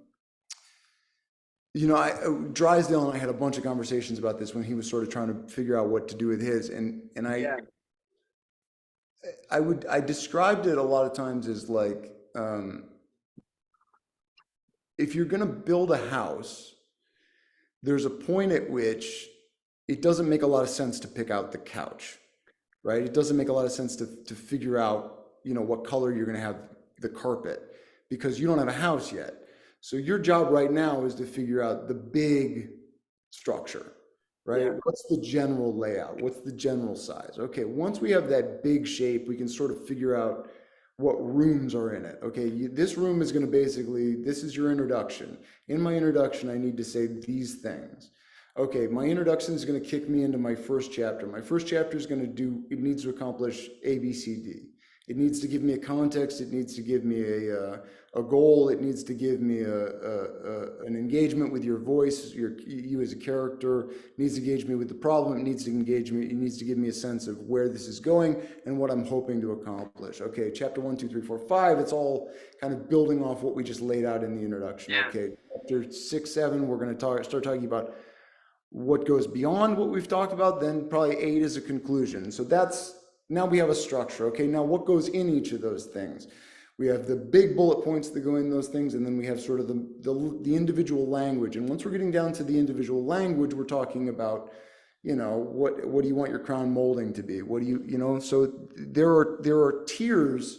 Drysdale and I had a bunch of conversations about this when he was sort of trying to figure out what to do with his, and Yeah. I described it a lot of times as like, if you're going to build a house, there's a point at which it doesn't make a lot of sense to pick out the couch, right? It doesn't make a lot of sense to figure out, what color you're going to have the carpet, because you don't have a house yet. So your job right now is to figure out the big structure, right? Yeah. What's the general layout? What's the general size? Okay, once we have that big shape, we can sort of figure out what rooms are in it. Okay, this room is going to basically, this is your introduction. In my introduction, I need to say these things. Okay, my introduction is going to kick me into my first chapter. My first chapter is going to it needs to accomplish A, B, C, D. It needs to give me a context. It needs to give me a goal. It needs to give me an engagement with your voice, you as a character. It needs to engage me with the problem. It needs to engage me. It needs to give me a sense of where this is going and what I'm hoping to accomplish. Okay, chapter 1, 2, 3, 4, 5. It's all kind of building off what we just laid out in the introduction. Yeah. Okay, chapter 6, 7. We're going to start talking about what goes beyond what we've talked about. Then probably 8 is a conclusion. So now we have a structure. Okay, now what goes in each of those things? We have the big bullet points that go in those things, and then we have sort of the individual language. And once we're getting down to the individual language, we're talking about, what do you want your crown molding to be? What do so there are tiers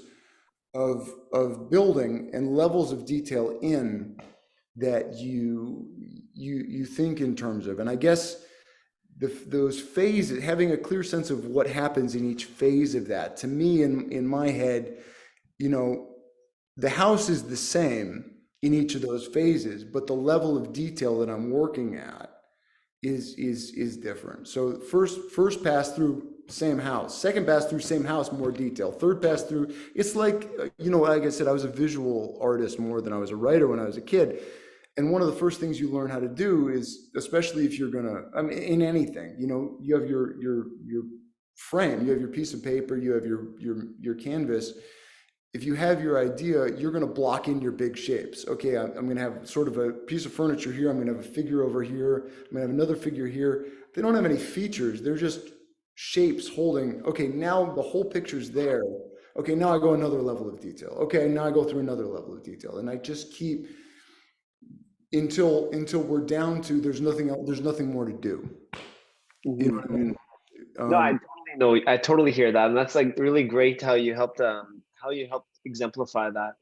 of building and levels of detail in that you think in terms of. And I guess those phases, having a clear sense of what happens in each phase of that, to me, in my head, the house is the same in each of those phases, but the level of detail that I'm working at is different. So first pass through, same house. Second pass through, same house, more detail. Third pass through, it's like, like I said, I was a visual artist more than I was a writer when I was a kid. And one of the first things you learn how to do is, especially if you're gonna, I mean, in anything, you have your frame, you have your piece of paper, you have your canvas. If you have your idea, you're going to block in your big shapes. Okay, I'm going to have sort of a piece of furniture here. I'm going to have a figure over here. I'm going to have another figure here. They don't have any features. They're just shapes holding. Okay, now the whole picture's there. Okay, now I go another level of detail. Okay, now I go through another level of detail, and I just keep until we're down to there's nothing else, there's nothing more to do. You know Mhm. what I mean? No, I totally know. I totally hear that, and that's like really great how you helped exemplify that.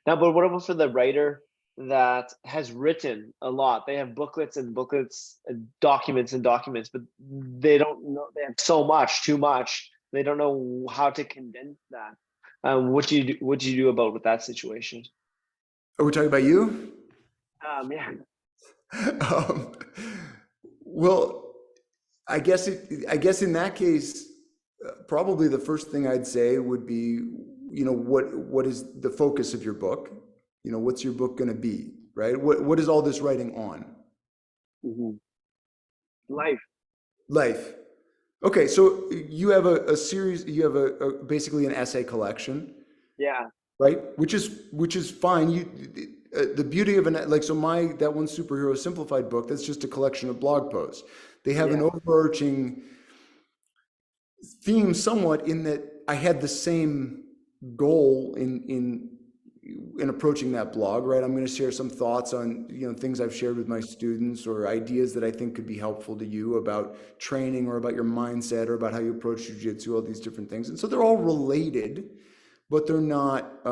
Now, but what about for the writer that has written a lot? They have booklets and booklets, documents and documents, but they don't know. They have so much, too much. They don't know how to condense that. What do you do about with that situation? Are we talking about you? Yeah. Um, well, I guess in that case, probably the first thing I'd say would be, what is the focus of your book? What's your book going to be, right? What is all this writing on? Hmm. Life. Life. Okay, so you have a series, you have basically an essay collection, Yeah. right? Which is fine. The beauty of like, so that one superhero simplified book, that's just a collection of blog posts. They have an Yeah. overarching theme somewhat, in that I had the same goal in approaching that blog, right? I'm going to share some thoughts on, things I've shared with my students, or ideas that I think could be helpful to you about training, or about your mindset, or about how you approach jiu-jitsu, all these different things. And so they're all related, but they're not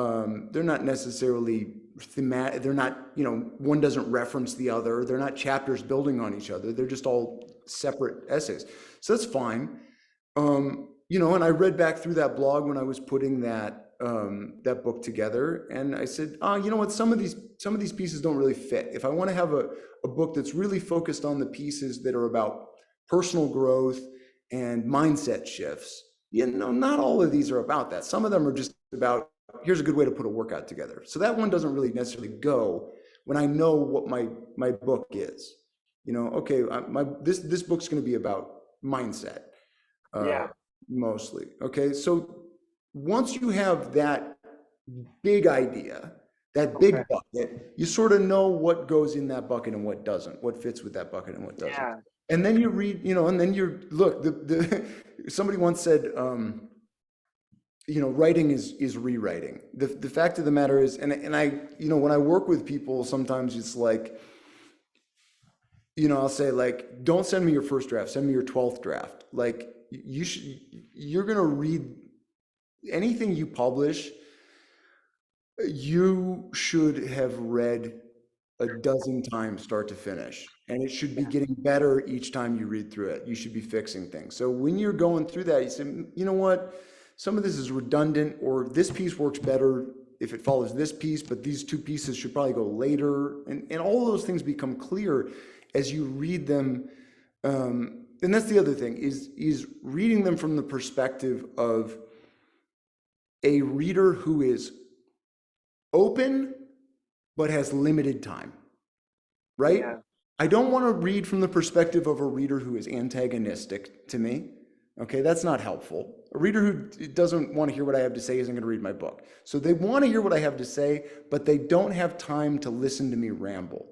necessarily thematic. They're not, one doesn't reference the other. They're not chapters building on each other. They're just all separate essays. So that's fine. And I read back through that blog when I was putting that book together, and I said, oh, you know what, some of these pieces don't really fit. If I want to have a book that's really focused on the pieces that are about personal growth and mindset shifts, not all of these are about that. Some of them are just about, here's a good way to put a workout together. So that one doesn't really necessarily go when I know what my book is. Okay, this book's going to be about mindset. Yeah. Mostly. Okay, so once you have that big idea, that big Okay. bucket, you sort of know what goes in that bucket and what doesn't, what fits with that bucket and what doesn't. Yeah. And then you read, and then look, somebody once said, writing is rewriting. The fact of the matter is, and I, when I work with people, sometimes it's like, I'll say, like, don't send me your first draft, send me your 12th draft. Like, you're going to read anything you publish, you should have read a dozen times start to finish, and it should be getting better each time you read through it. You should be fixing things. So when you're going through that, you say, you know what, some of this is redundant, or this piece works better if it follows this piece, but these two pieces should probably go later. And all those things become clear as you read them. And that's the other thing, is reading them from the perspective of a reader who is open but has limited time, right? Yeah. I don't want to read from the perspective of a reader who is antagonistic to me. Okay, that's not helpful. A reader who doesn't want to hear what I have to say isn't going to read my book. So they want to hear what I have to say, but they don't have time to listen to me ramble.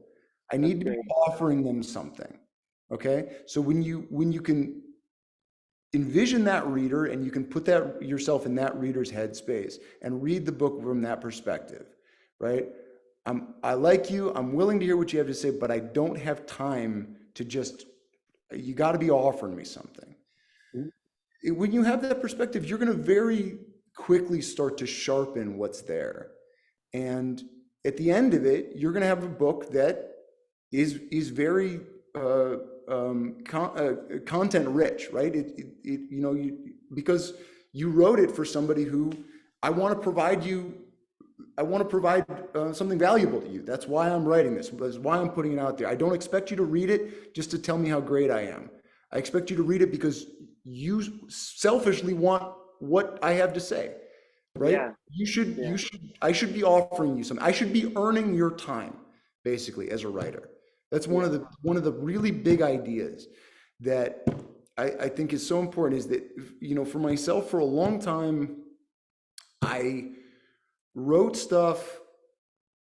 I need to be offering them something. Okay, so when you can envision that reader, and you can put that yourself in that reader's headspace and read the book from that perspective, right? I like you, I'm willing to hear what you have to say, but I don't have time to you got to be offering me something. Mm-hmm. When you have that perspective, you're going to very quickly start to sharpen what's there. And at the end of it, you're going to have a book that is very content rich, right? Because you wrote it for somebody who I want to provide something valuable to you. That's why I'm writing this. That's why I'm putting it out there. I don't expect you to read it just to tell me how great I am. I expect you to read it because you selfishly want what I have to say, right? Yeah. I should be offering you something. I should be earning your time, basically, as a writer. That's one of the really big ideas that I think is so important, is that, for myself, for a long time, I wrote stuff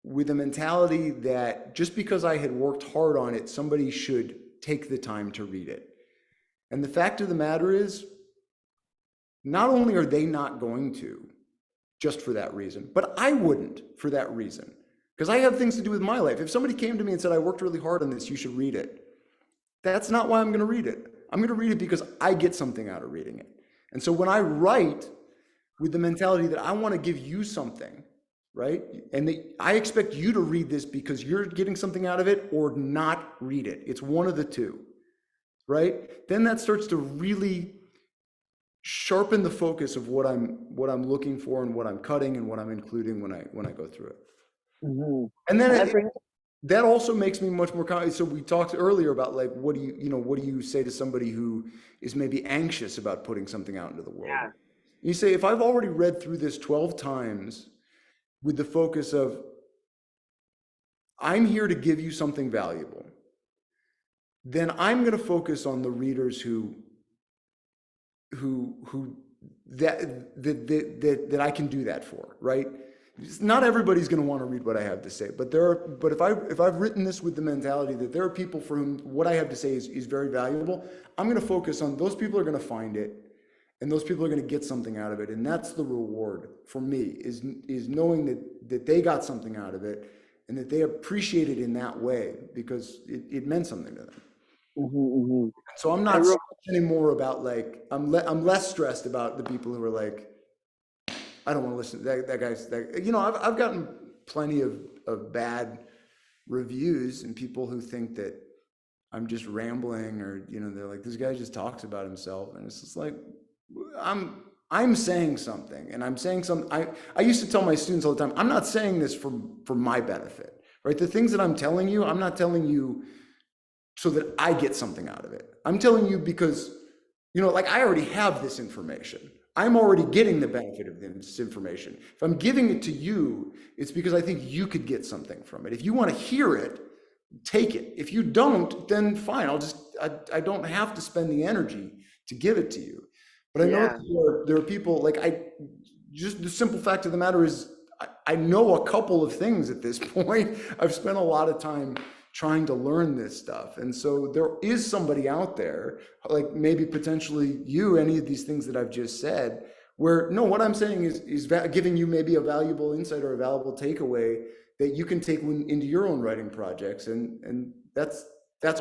with a mentality that just because I had worked hard on it, somebody should take the time to read it. And the fact of the matter is, not only are they not going to, just for that reason, but I wouldn't for that reason. Because I have things to do with my life. If somebody came to me and said, I worked really hard on this, you should read it. That's not why I'm going to read it. I'm going to read it because I get something out of reading it. And so when I write with the mentality that I want to give you something, right? And I expect you to read this because you're getting something out of it, or not read it. It's one of the two, right? Then that starts to really sharpen the focus of what I'm looking for and what I'm cutting and what I'm including when I go through it. Mm-hmm. And then And that brings, that also makes me much more confident. So we talked earlier about like, what do what do you say to somebody who is maybe anxious about putting something out into the world? yeah, You say, if I've already read through this 12 times with the focus of, I'm here to give you something valuable, then I'm going to focus on the readers who that I can do that for, right? Not everybody's going to want to read what I have to say, but if I've written this with the mentality that there are people for whom what I have to say is very valuable, I'm going to focus on those people are going to find it, and those people are going to get something out of it, and that's the reward for me is knowing that they got something out of it, and that they appreciate it in that way because it meant something to them. mm-hmm, mm-hmm. So I'm I not wrote, anymore about like I'm less stressed about the people who are like, I don't want to listen to that guy's that I've gotten plenty of bad reviews and people who think that I'm just rambling or they're like, this guy just talks about himself, and it's just like I'm saying something, and I'm saying something. I used to tell my students all the time, I'm not saying this for my benefit, right? The things that I'm telling you, I'm not telling you so that I get something out of it. I'm telling you because, like I already have this information. I'm already getting the benefit of this information. If I'm giving it to you, it's because I think you could get something from it. If you want to hear it, take it. If you don't, then fine. I don't have to spend the energy to give it to you. But I know yeah, that there are people like just the simple fact of the matter is I know a couple of things at this point. I've spent a lot of time trying to learn this stuff. And so there is somebody out there, like maybe potentially you, any of these things that I've just said, where no, what I'm saying is giving you maybe a valuable insight or a valuable takeaway that you can take into your own writing projects. And that's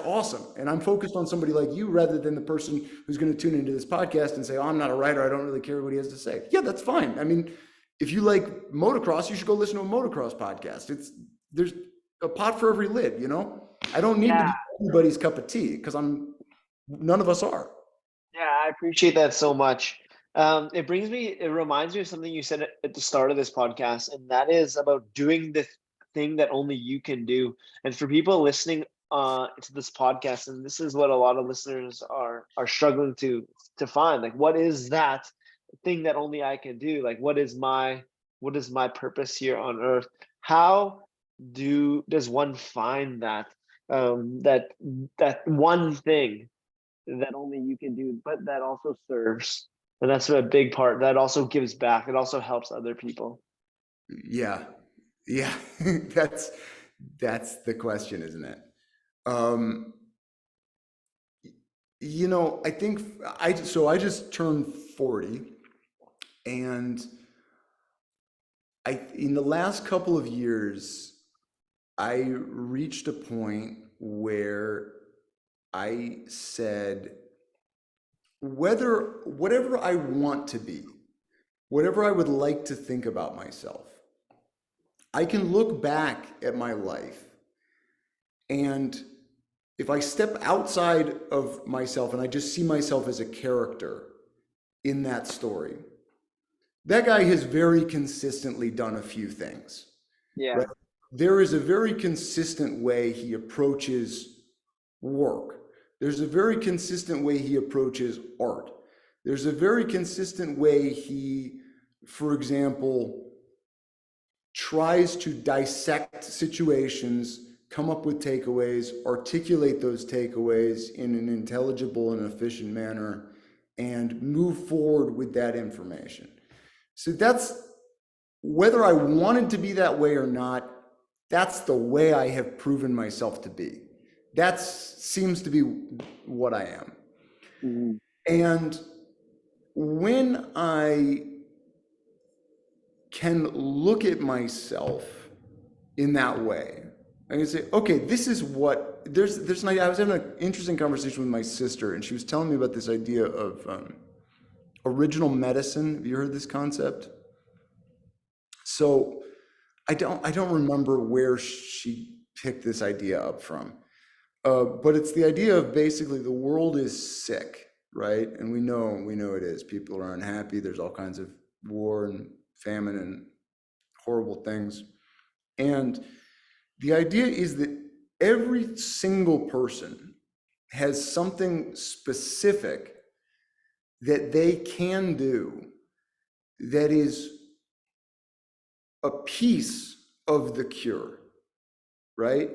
awesome. And I'm focused on somebody like you rather than the person who's going to tune into this podcast and say, oh, I'm not a writer, I don't really care what he has to say. Yeah, that's fine. I mean, if you like motocross, you should go listen to a motocross podcast. There's a pot for every lid, I don't need to yeah, be everybody's cup of tea because none of us are. yeah. I appreciate that so much. It reminds me of something you said at the start of this podcast, and that is about doing the thing that only you can do. And for people listening to this podcast, and this is what a lot of listeners are struggling to find, like, what is that thing that only I can do? Like, what is my purpose here on earth? How does one find that that one thing that only you can do, but that also serves? And that's a big part. That also gives back. It also helps other people. Yeah. Yeah. That's the question, isn't it? Um, I think I just turned 40, and in the last couple of years, I reached a point where I said, whatever I want to be, whatever I would like to think about myself, I can look back at my life, and if I step outside of myself and I just see myself as a character in that story, that guy has very consistently done a few things, Yeah. right? There is a very consistent way he approaches work. There's a very consistent way he approaches art. There's a very consistent way he, for example, tries to dissect situations, come up with takeaways, articulate those takeaways in an intelligible and efficient manner, and move forward with that information. So that's, whether I wanted to be that way or not, that's the way I have proven myself to be. That seems to be what I am. Mm-hmm. And when I can look at myself in that way, I can say, okay, this is what, there's an idea. I was having an interesting conversation with my sister, and she was telling me about this idea of original medicine. Have you heard this concept? So I don't remember where she picked this idea up from, but it's the idea of basically the world is sick, right? And we know it is. People are unhappy. There's all kinds of war and famine and horrible things. And the idea is that every single person has something specific that they can do that is a piece of the cure, right?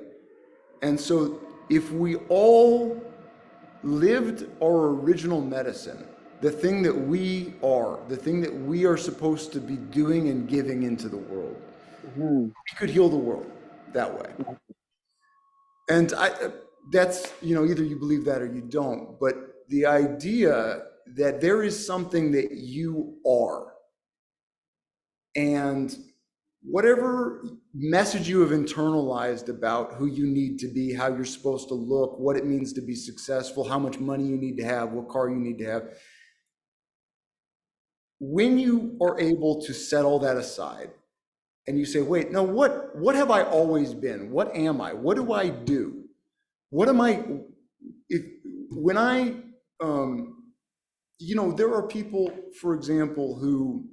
And so if we all lived our original medicine, the thing that we are, the thing that we are supposed to be doing and giving into the world, we could heal the world that way. And that's, either you believe that or you don't, but the idea that there is something that you are, and whatever message you have internalized about who you need to be, how you're supposed to look, what it means to be successful, how much money you need to have, what car you need to have, when you are able to set all that aside and you say, wait, no, what have I always been? What am I? What do I do? What am I? When I, there are people, for example, who,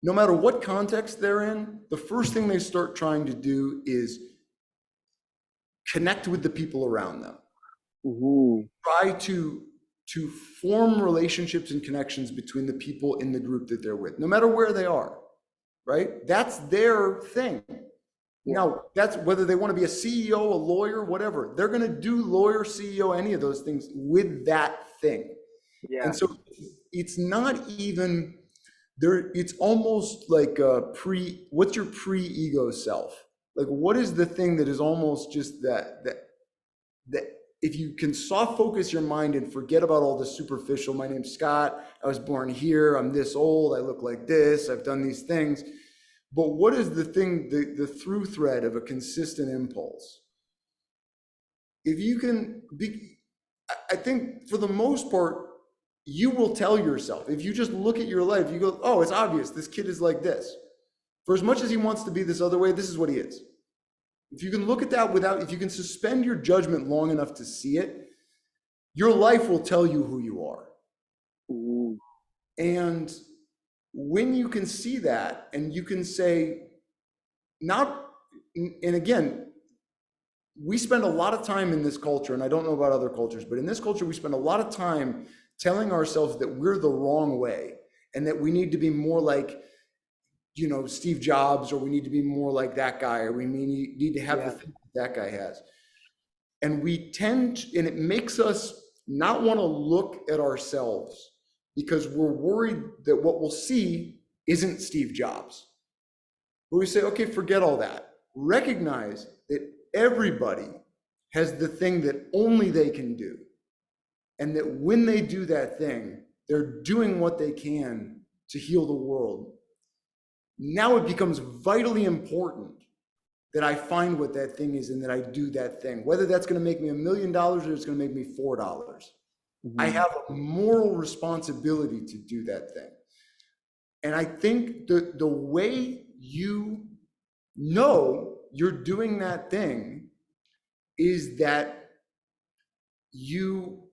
no matter what context they're in, the first thing they start trying to do is connect with the people around them. Try to form relationships and connections between the people in the group that they're with, no matter where they are, right? That's their thing. Now, that's whether they want to be a CEO, a lawyer, whatever. They're going to do lawyer, CEO, any of those things with that thing. Yeah. And so it's not even there. It's almost like what's your pre-ego self? Like, what is the thing that is almost just that if you can soft focus your mind and forget about all the superficial, my name's Scott, I was born here, I'm this old, I look like this, I've done these things. But what is the thing, the through thread of a consistent impulse? If you can be, I think for the most part, you will tell yourself, if you just look at your life, you go, oh, it's obvious, this kid is like this. For as much as he wants to be this other way, this is what he is. If you can look at that if you can suspend your judgment long enough to see it, your life will tell you who you are. And when you can see that and you can say, and again, we spend a lot of time in this culture, and I don't know about other cultures, but in this culture, we spend a lot of time telling ourselves that we're the wrong way and that we need to be more like, Steve Jobs, or we need to be more like that guy, or we need to have the thing that guy has. And and it makes us not want to look at ourselves because we're worried that what we'll see isn't Steve Jobs. But we say, okay, forget all that. Recognize that everybody has the thing that only they can do. And that when they do that thing, they're doing what they can to heal the world. Now it becomes vitally important that I find what that thing is and that I do that thing, whether that's going to make me $1 million or it's going to make me $4. I have a moral responsibility to do that thing. And I think the way you know you're doing that thing is that you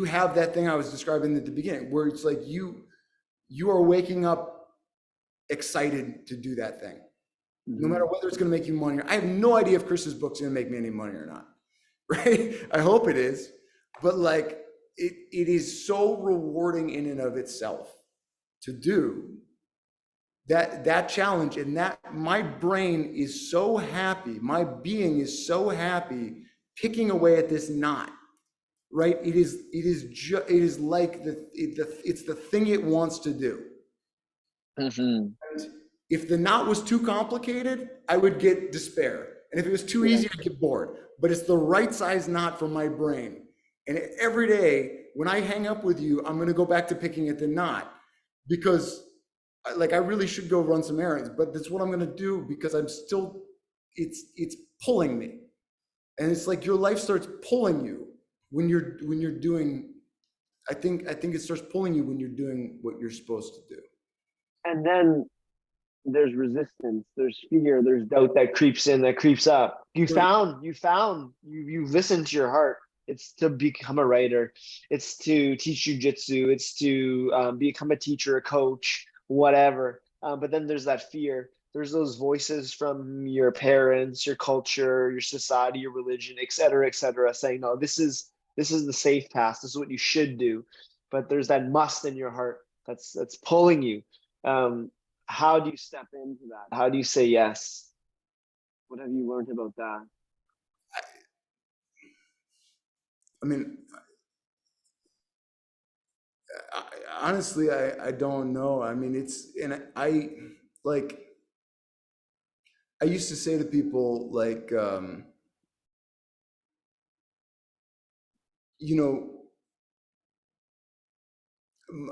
have that thing I was describing at the beginning, where it's like you are waking up excited to do that thing, no matter whether it's going to make you money. I have no idea if Chris's book's going to make me any money or not, right? I hope it is, but like it is so rewarding in and of itself to do that challenge, and that my brain is so happy, my being is so happy picking away at this knot. Right? It is like it's the thing it wants to do. And if the knot was too complicated, I would get despair. And if it was too easy, I'd get bored. But it's the right size knot for my brain. And every day when I hang up with you, I'm going to go back to picking at the knot, because I really should go run some errands, but that's what I'm going to do because I'm still, it's pulling me. And it's like your life starts pulling you. When you're doing, I think it starts pulling you when you're doing what you're supposed to do. And then there's resistance, there's fear, there's doubt that creeps in, that creeps up. You've listened to your heart. It's to become a writer. It's to teach jujitsu. It's to become a teacher, a coach, whatever. But then there's that fear. There's those voices from your parents, your culture, your society, your religion, et cetera, saying, no, this is the safe path. This is what you should do. But there's that must in your heart that's pulling you. How do you step into that? How do you say yes? What have you learned about that? I mean, honestly, I don't know. I mean, and like, I used to say to people, like, you know,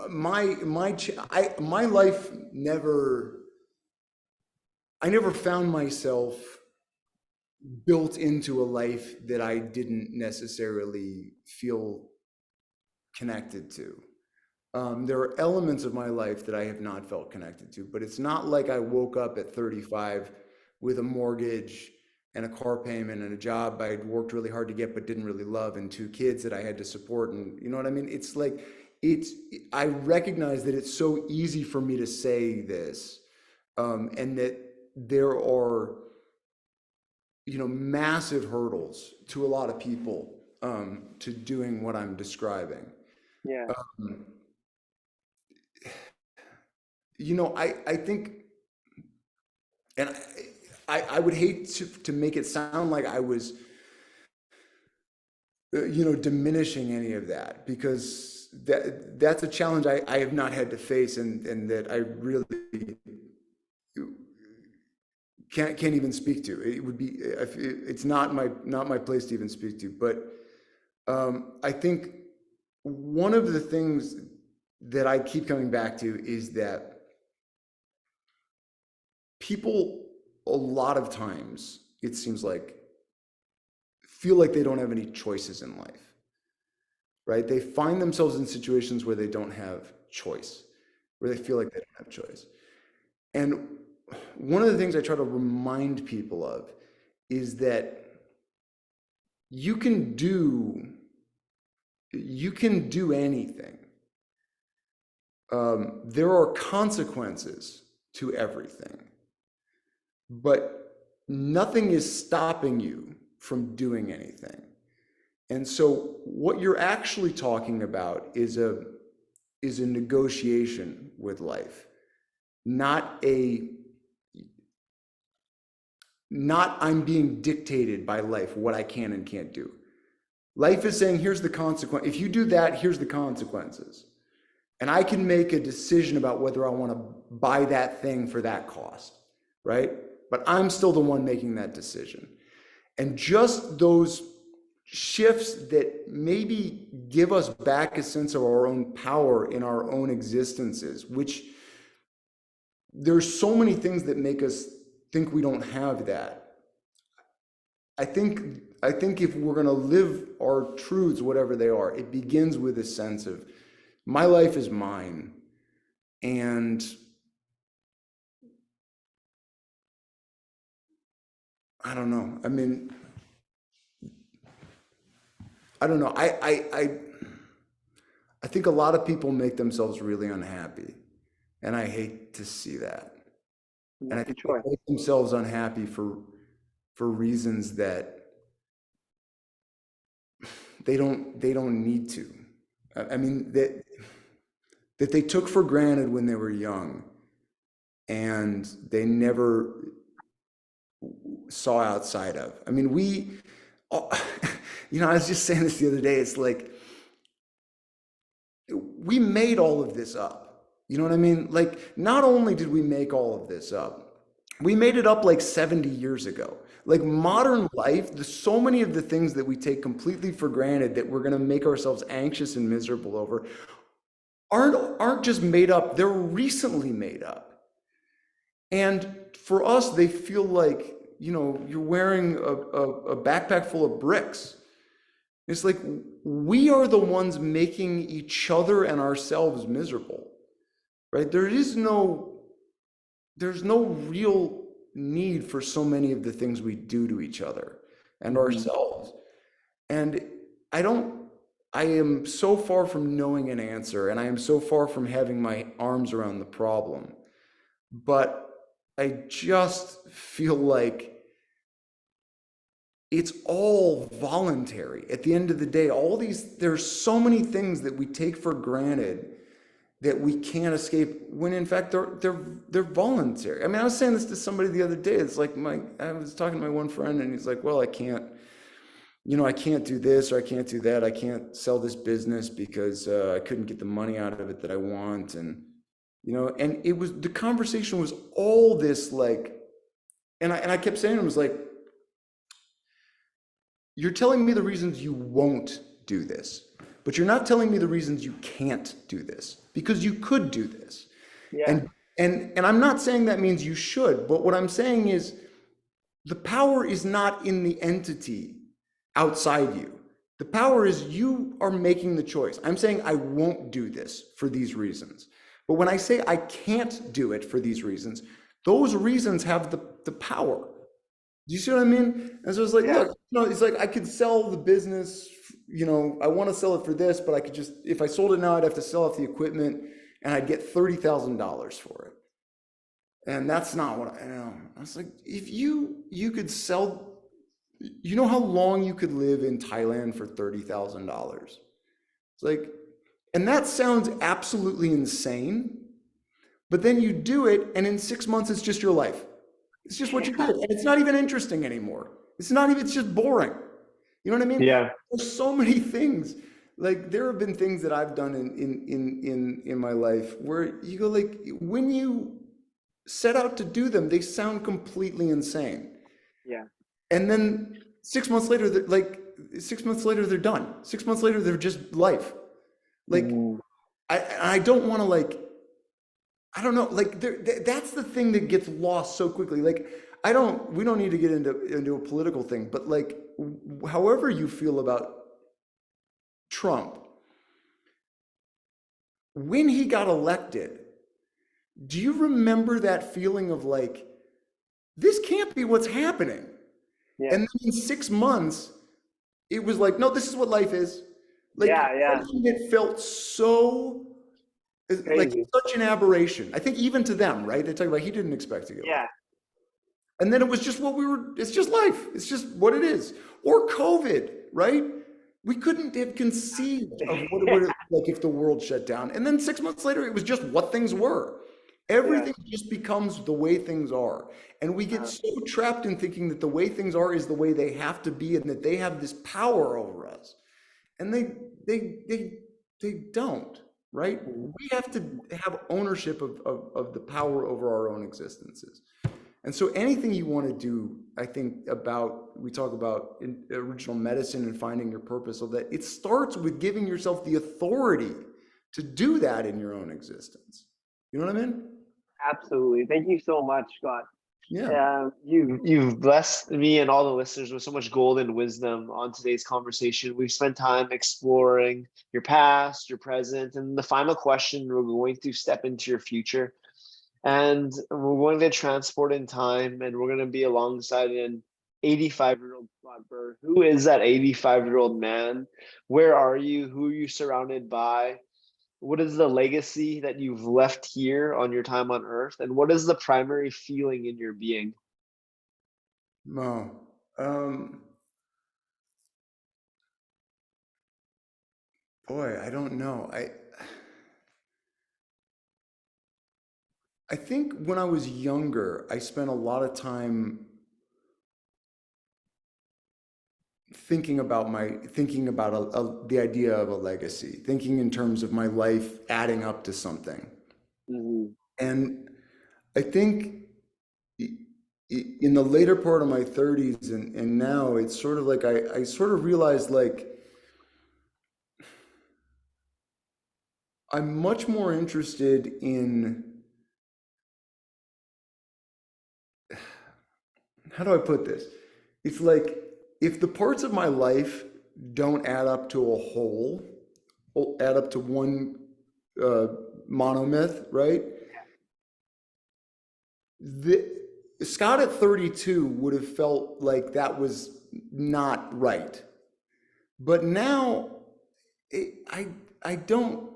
my life I never found myself built into a life that I didn't necessarily feel connected to. There are elements of my life that I have not felt connected to, but it's not like I woke up at 35 with a mortgage and a car payment and a job I'd worked really hard to get but didn't really love, and two kids that I had to support. And you know what I mean? It's like, I recognize that it's so easy for me to say this, and that there are, massive hurdles to a lot of people, to doing what I'm describing. Yeah. Um, I think, and I would hate to make it sound like I was, diminishing any of that, because that's a challenge I have not had to face, and that I really can't even speak to. It would be, it's not my place to even speak to. But I think one of the things that I keep coming back to is that people, a lot of times, it seems like, feel like they don't have any choices in life, right? They find themselves in situations where they don't have choice, where they feel like they don't have choice. And one of the things I try to remind people of is that you can do anything. There are consequences to everything, but nothing is stopping you from doing anything. And so what you're actually talking about is a negotiation with life, not I'm being dictated by life what I can and can't do. Life is saying, here's the consequence. If you do that, here's the consequences. And I can make a decision about whether I want to buy that thing for that cost, right? But I'm still the one making that decision. And just those shifts that maybe give us back a sense of our own power in our own existences, which there's so many things that make us think we don't have that. I think if we're going to live our truths, whatever they are, it begins with a sense of, my life is mine, and I don't know. I mean, I don't know. I think a lot of people make themselves really unhappy, and I hate to see that. And I think they make themselves unhappy for reasons that they don't need to. I mean, that they took for granted when they were young, and they never saw outside of. I mean, I was just saying this the other day. It's like, we made all of this up. You know what I mean? Like, not only did we make all of this up, we made it up like 70 years ago. Like, modern life, so many of the things that we take completely for granted that we're going to make ourselves anxious and miserable over aren't just made up, they're recently made up. And for us, they feel like, you're wearing a backpack full of bricks. It's like, we are the ones making each other and ourselves miserable, right? There's no real need for so many of the things we do to each other and ourselves. And I am so far from knowing an answer, and I am so far from having my arms around the problem. But I just feel like it's all voluntary. At the end of the day, there's so many things that we take for granted that we can't escape when in fact they're voluntary. I mean, I was saying this to somebody the other day. It's like I was talking to my one friend and he's like, well, I can't do this or I can't do that. I can't sell this business because I couldn't get the money out of it that I want. And, and the conversation was all this like, and I kept saying to him, was like, you're telling me the reasons you won't do this, but you're not telling me the reasons you can't do this, because you could do this. Yeah. And I'm not saying that means you should, but what I'm saying is the power is not in the entity outside you. The power is you are making the choice. I'm saying I won't do this for these reasons. But when I say I can't do it for these reasons, those reasons have the power. Do you see what I mean? And so it's like, look, it's like I could sell the business, I want to sell it for this, but I could just, if I sold it now, I'd have to sell off the equipment and I'd get $30,000 for it. And that's not what I know. I was like, if you could sell, how long you could live in Thailand for $30,000? It's like, and that sounds absolutely insane, but then you do it and in 6 months, it's just your life. It's just what you did. And it's not even interesting anymore. It's just boring. You know what I mean? Yeah. There's so many things. Like there have been things that I've done in my life where you go like, when you set out to do them, they sound completely insane. Yeah. And then 6 months later, they're done. 6 months later, they're just life. Like, I don't want to like, I don't know, like that's the thing that gets lost so quickly. Like, we don't need to get into a political thing, but like, however you feel about Trump, when he got elected, do you remember that feeling of like, this can't be what's happening? Yeah. And then in 6 months, it was like, no, this is what life is. Like, it felt so crazy. Like such an aberration. I think even to them, right? They talk about he didn't expect to get elected. And then it was just it's just life. It's just what it is. Or COVID, right? We couldn't have conceived of what it would have like if the world shut down. And then 6 months later, it was just what things were. Everything just becomes the way things are. And we get so trapped in thinking that the way things are is the way they have to be and that they have this power over us. And they don't, right? We have to have ownership of the power over our own existences. And so anything you want to do, I think we talk about in original medicine and finding your purpose, so that it starts with giving yourself the authority to do that in your own existence. You know what I mean? Absolutely. Thank you so much, Scott. Yeah. You've blessed me and all the listeners with so much golden wisdom on today's conversation. We've spent time exploring your past, your present, and the final question, we're going to step into your future. And we're going to transport in time, and we're going to be alongside an 85-year-old Scott Burr. Who is that 85-year-old man? Where are you? Who are you surrounded by? What is the legacy that you've left here on your time on Earth? And what is the primary feeling in your being? Boy, I don't know. I think when I was younger, I spent a lot of time thinking about the idea of a legacy, thinking in terms of my life adding up to something. Mm-hmm. And I think in the later part of my 30s and now, it's sort of like I sort of realized like I'm much more interested in, how do I put this? It's like, if the parts of my life don't add up to a whole, add up to one monomyth, right? Scott at 32 would have felt like that was not right. But now I don't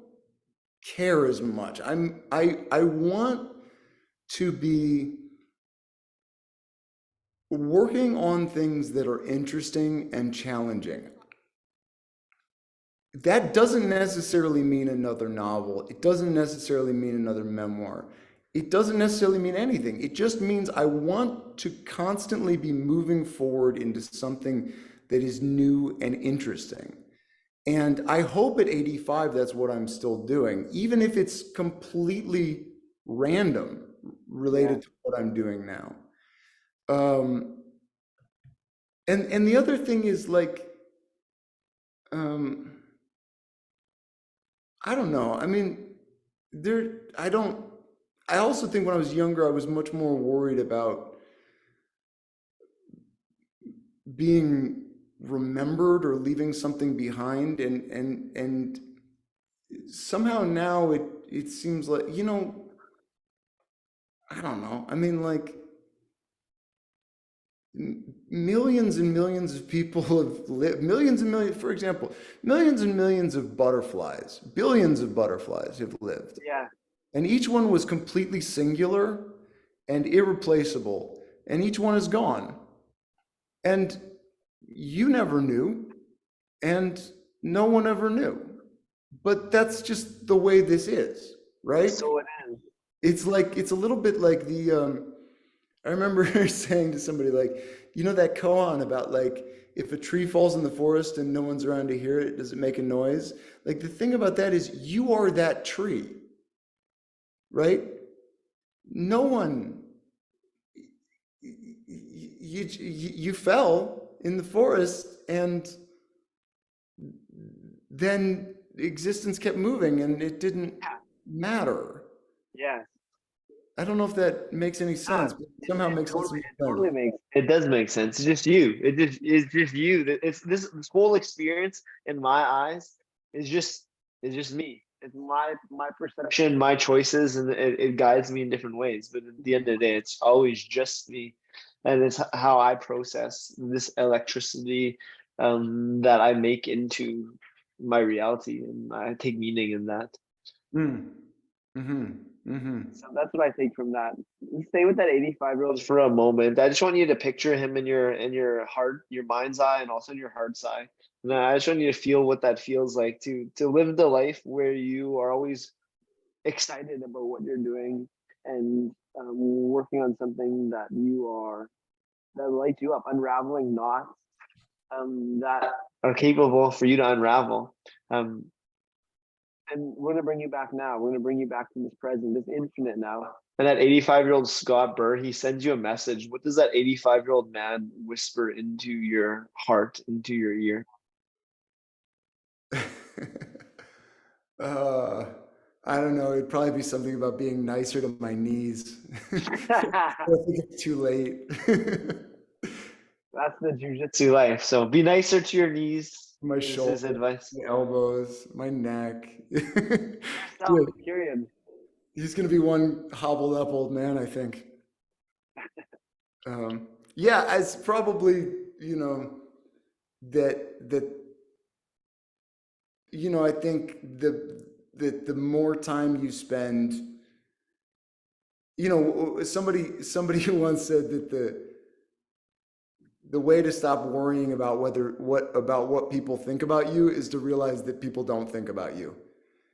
care as much. I want to be working on things that are interesting and challenging. That doesn't necessarily mean another novel. It doesn't necessarily mean another memoir. It doesn't necessarily mean anything. It just means I want to constantly be moving forward into something that is new and interesting. And I hope at 85 that's what I'm still doing, even if it's completely random related to what I'm doing now. And the other thing is like, I don't know. I mean, I also think when I was younger, I was much more worried about being remembered or leaving something behind. And somehow now it seems like, I don't know. I mean, like, millions and millions of people have lived, millions and millions, for example, millions and millions of butterflies, billions of butterflies have lived. Yeah. And each one was completely singular and irreplaceable. And each one is gone. And you never knew. And no one ever knew. But that's just the way this is, right? So it is. It's like, it's a little bit like I remember saying to somebody, like, that koan about, like, if a tree falls in the forest and no one's around to hear it, does it make a noise? Like, the thing about that is you are that tree, right? No one, you fell in the forest and then existence kept moving and it didn't matter. Yeah. I don't know if that makes any sense, but it somehow makes sense. It does make sense. It's just you. It's just you. That it's this whole experience in my eyes is just me. It's my perception, my choices, and it guides me in different ways. But at the end of the day, it's always just me, and it's how I process this electricity that I make into my reality, and I take meaning in that. So that's what I take from that. Stay with that 85-year-old for a moment. I just want you to picture him in your heart, your mind's eye, and also in your heart's eye. And I just want you to feel what that feels like to live the life where you are always excited about what you're doing and working on something that lights you up, unraveling knots that are capable for you to unravel. And we're going to bring you back now. We're going to bring you back to this present, this infinite now. And that 85-year-old Scott Burr, he sends you a message. What does that 85-year-old man whisper into your heart, into your ear? I don't know. It'd probably be something about being nicer to my knees. I think it's too late. That's the jiu-jitsu life. So be nicer to your knees. My shoulders, advice. my elbows, my neck. Period. He's gonna be one hobbled up old man, I think. Yeah, as probably that I think the more time you spend, somebody who once said that the way to stop worrying about what people think about you is to realize that people don't think about you.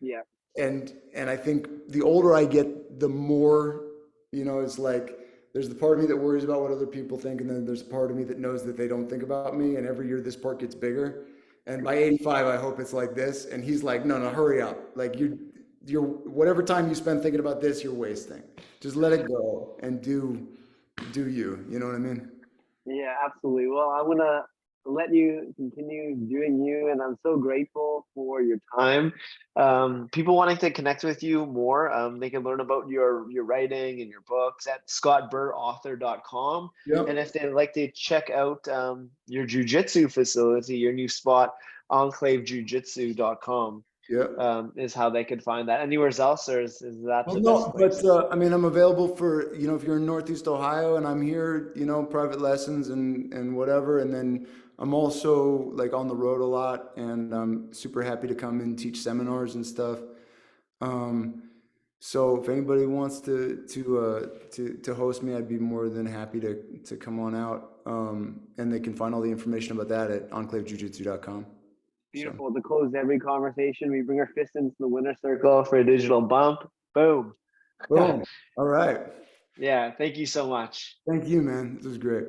Yeah. And I think the older I get, the more, it's like there's the part of me that worries about what other people think, and then there's a part of me that knows that they don't think about me, and every year this part gets bigger. And by 85, I hope it's like this. And he's like, no, hurry up. Like you're whatever time you spend thinking about this, you're wasting. Just let it go and do you. You know what I mean? Yeah, absolutely. Well, I want to let you continue doing you, and I'm so grateful for your time. People wanting to connect with you more, they can learn about your writing and your books at scottburrauthor.com. Yep. And if they'd like to check out your jiu-jitsu facility, your new spot, enclavejiujitsu.com. is how they could find that. Anywhere else, or is that Well, the best no, place? but I mean, I'm available for, if you're in Northeast Ohio and I'm here, private lessons and whatever. And then I'm also like on the road a lot, and I'm super happy to come and teach seminars and stuff. Um, so if anybody wants to host me, I'd be more than happy to come on out. And they can find all the information about that at enclavejujitsu.com. So, Beautiful. To close every conversation, we bring our fist into the winner circle for a digital bump. Boom. boom. All right. Yeah. Thank you so much. Thank you, man. This was great.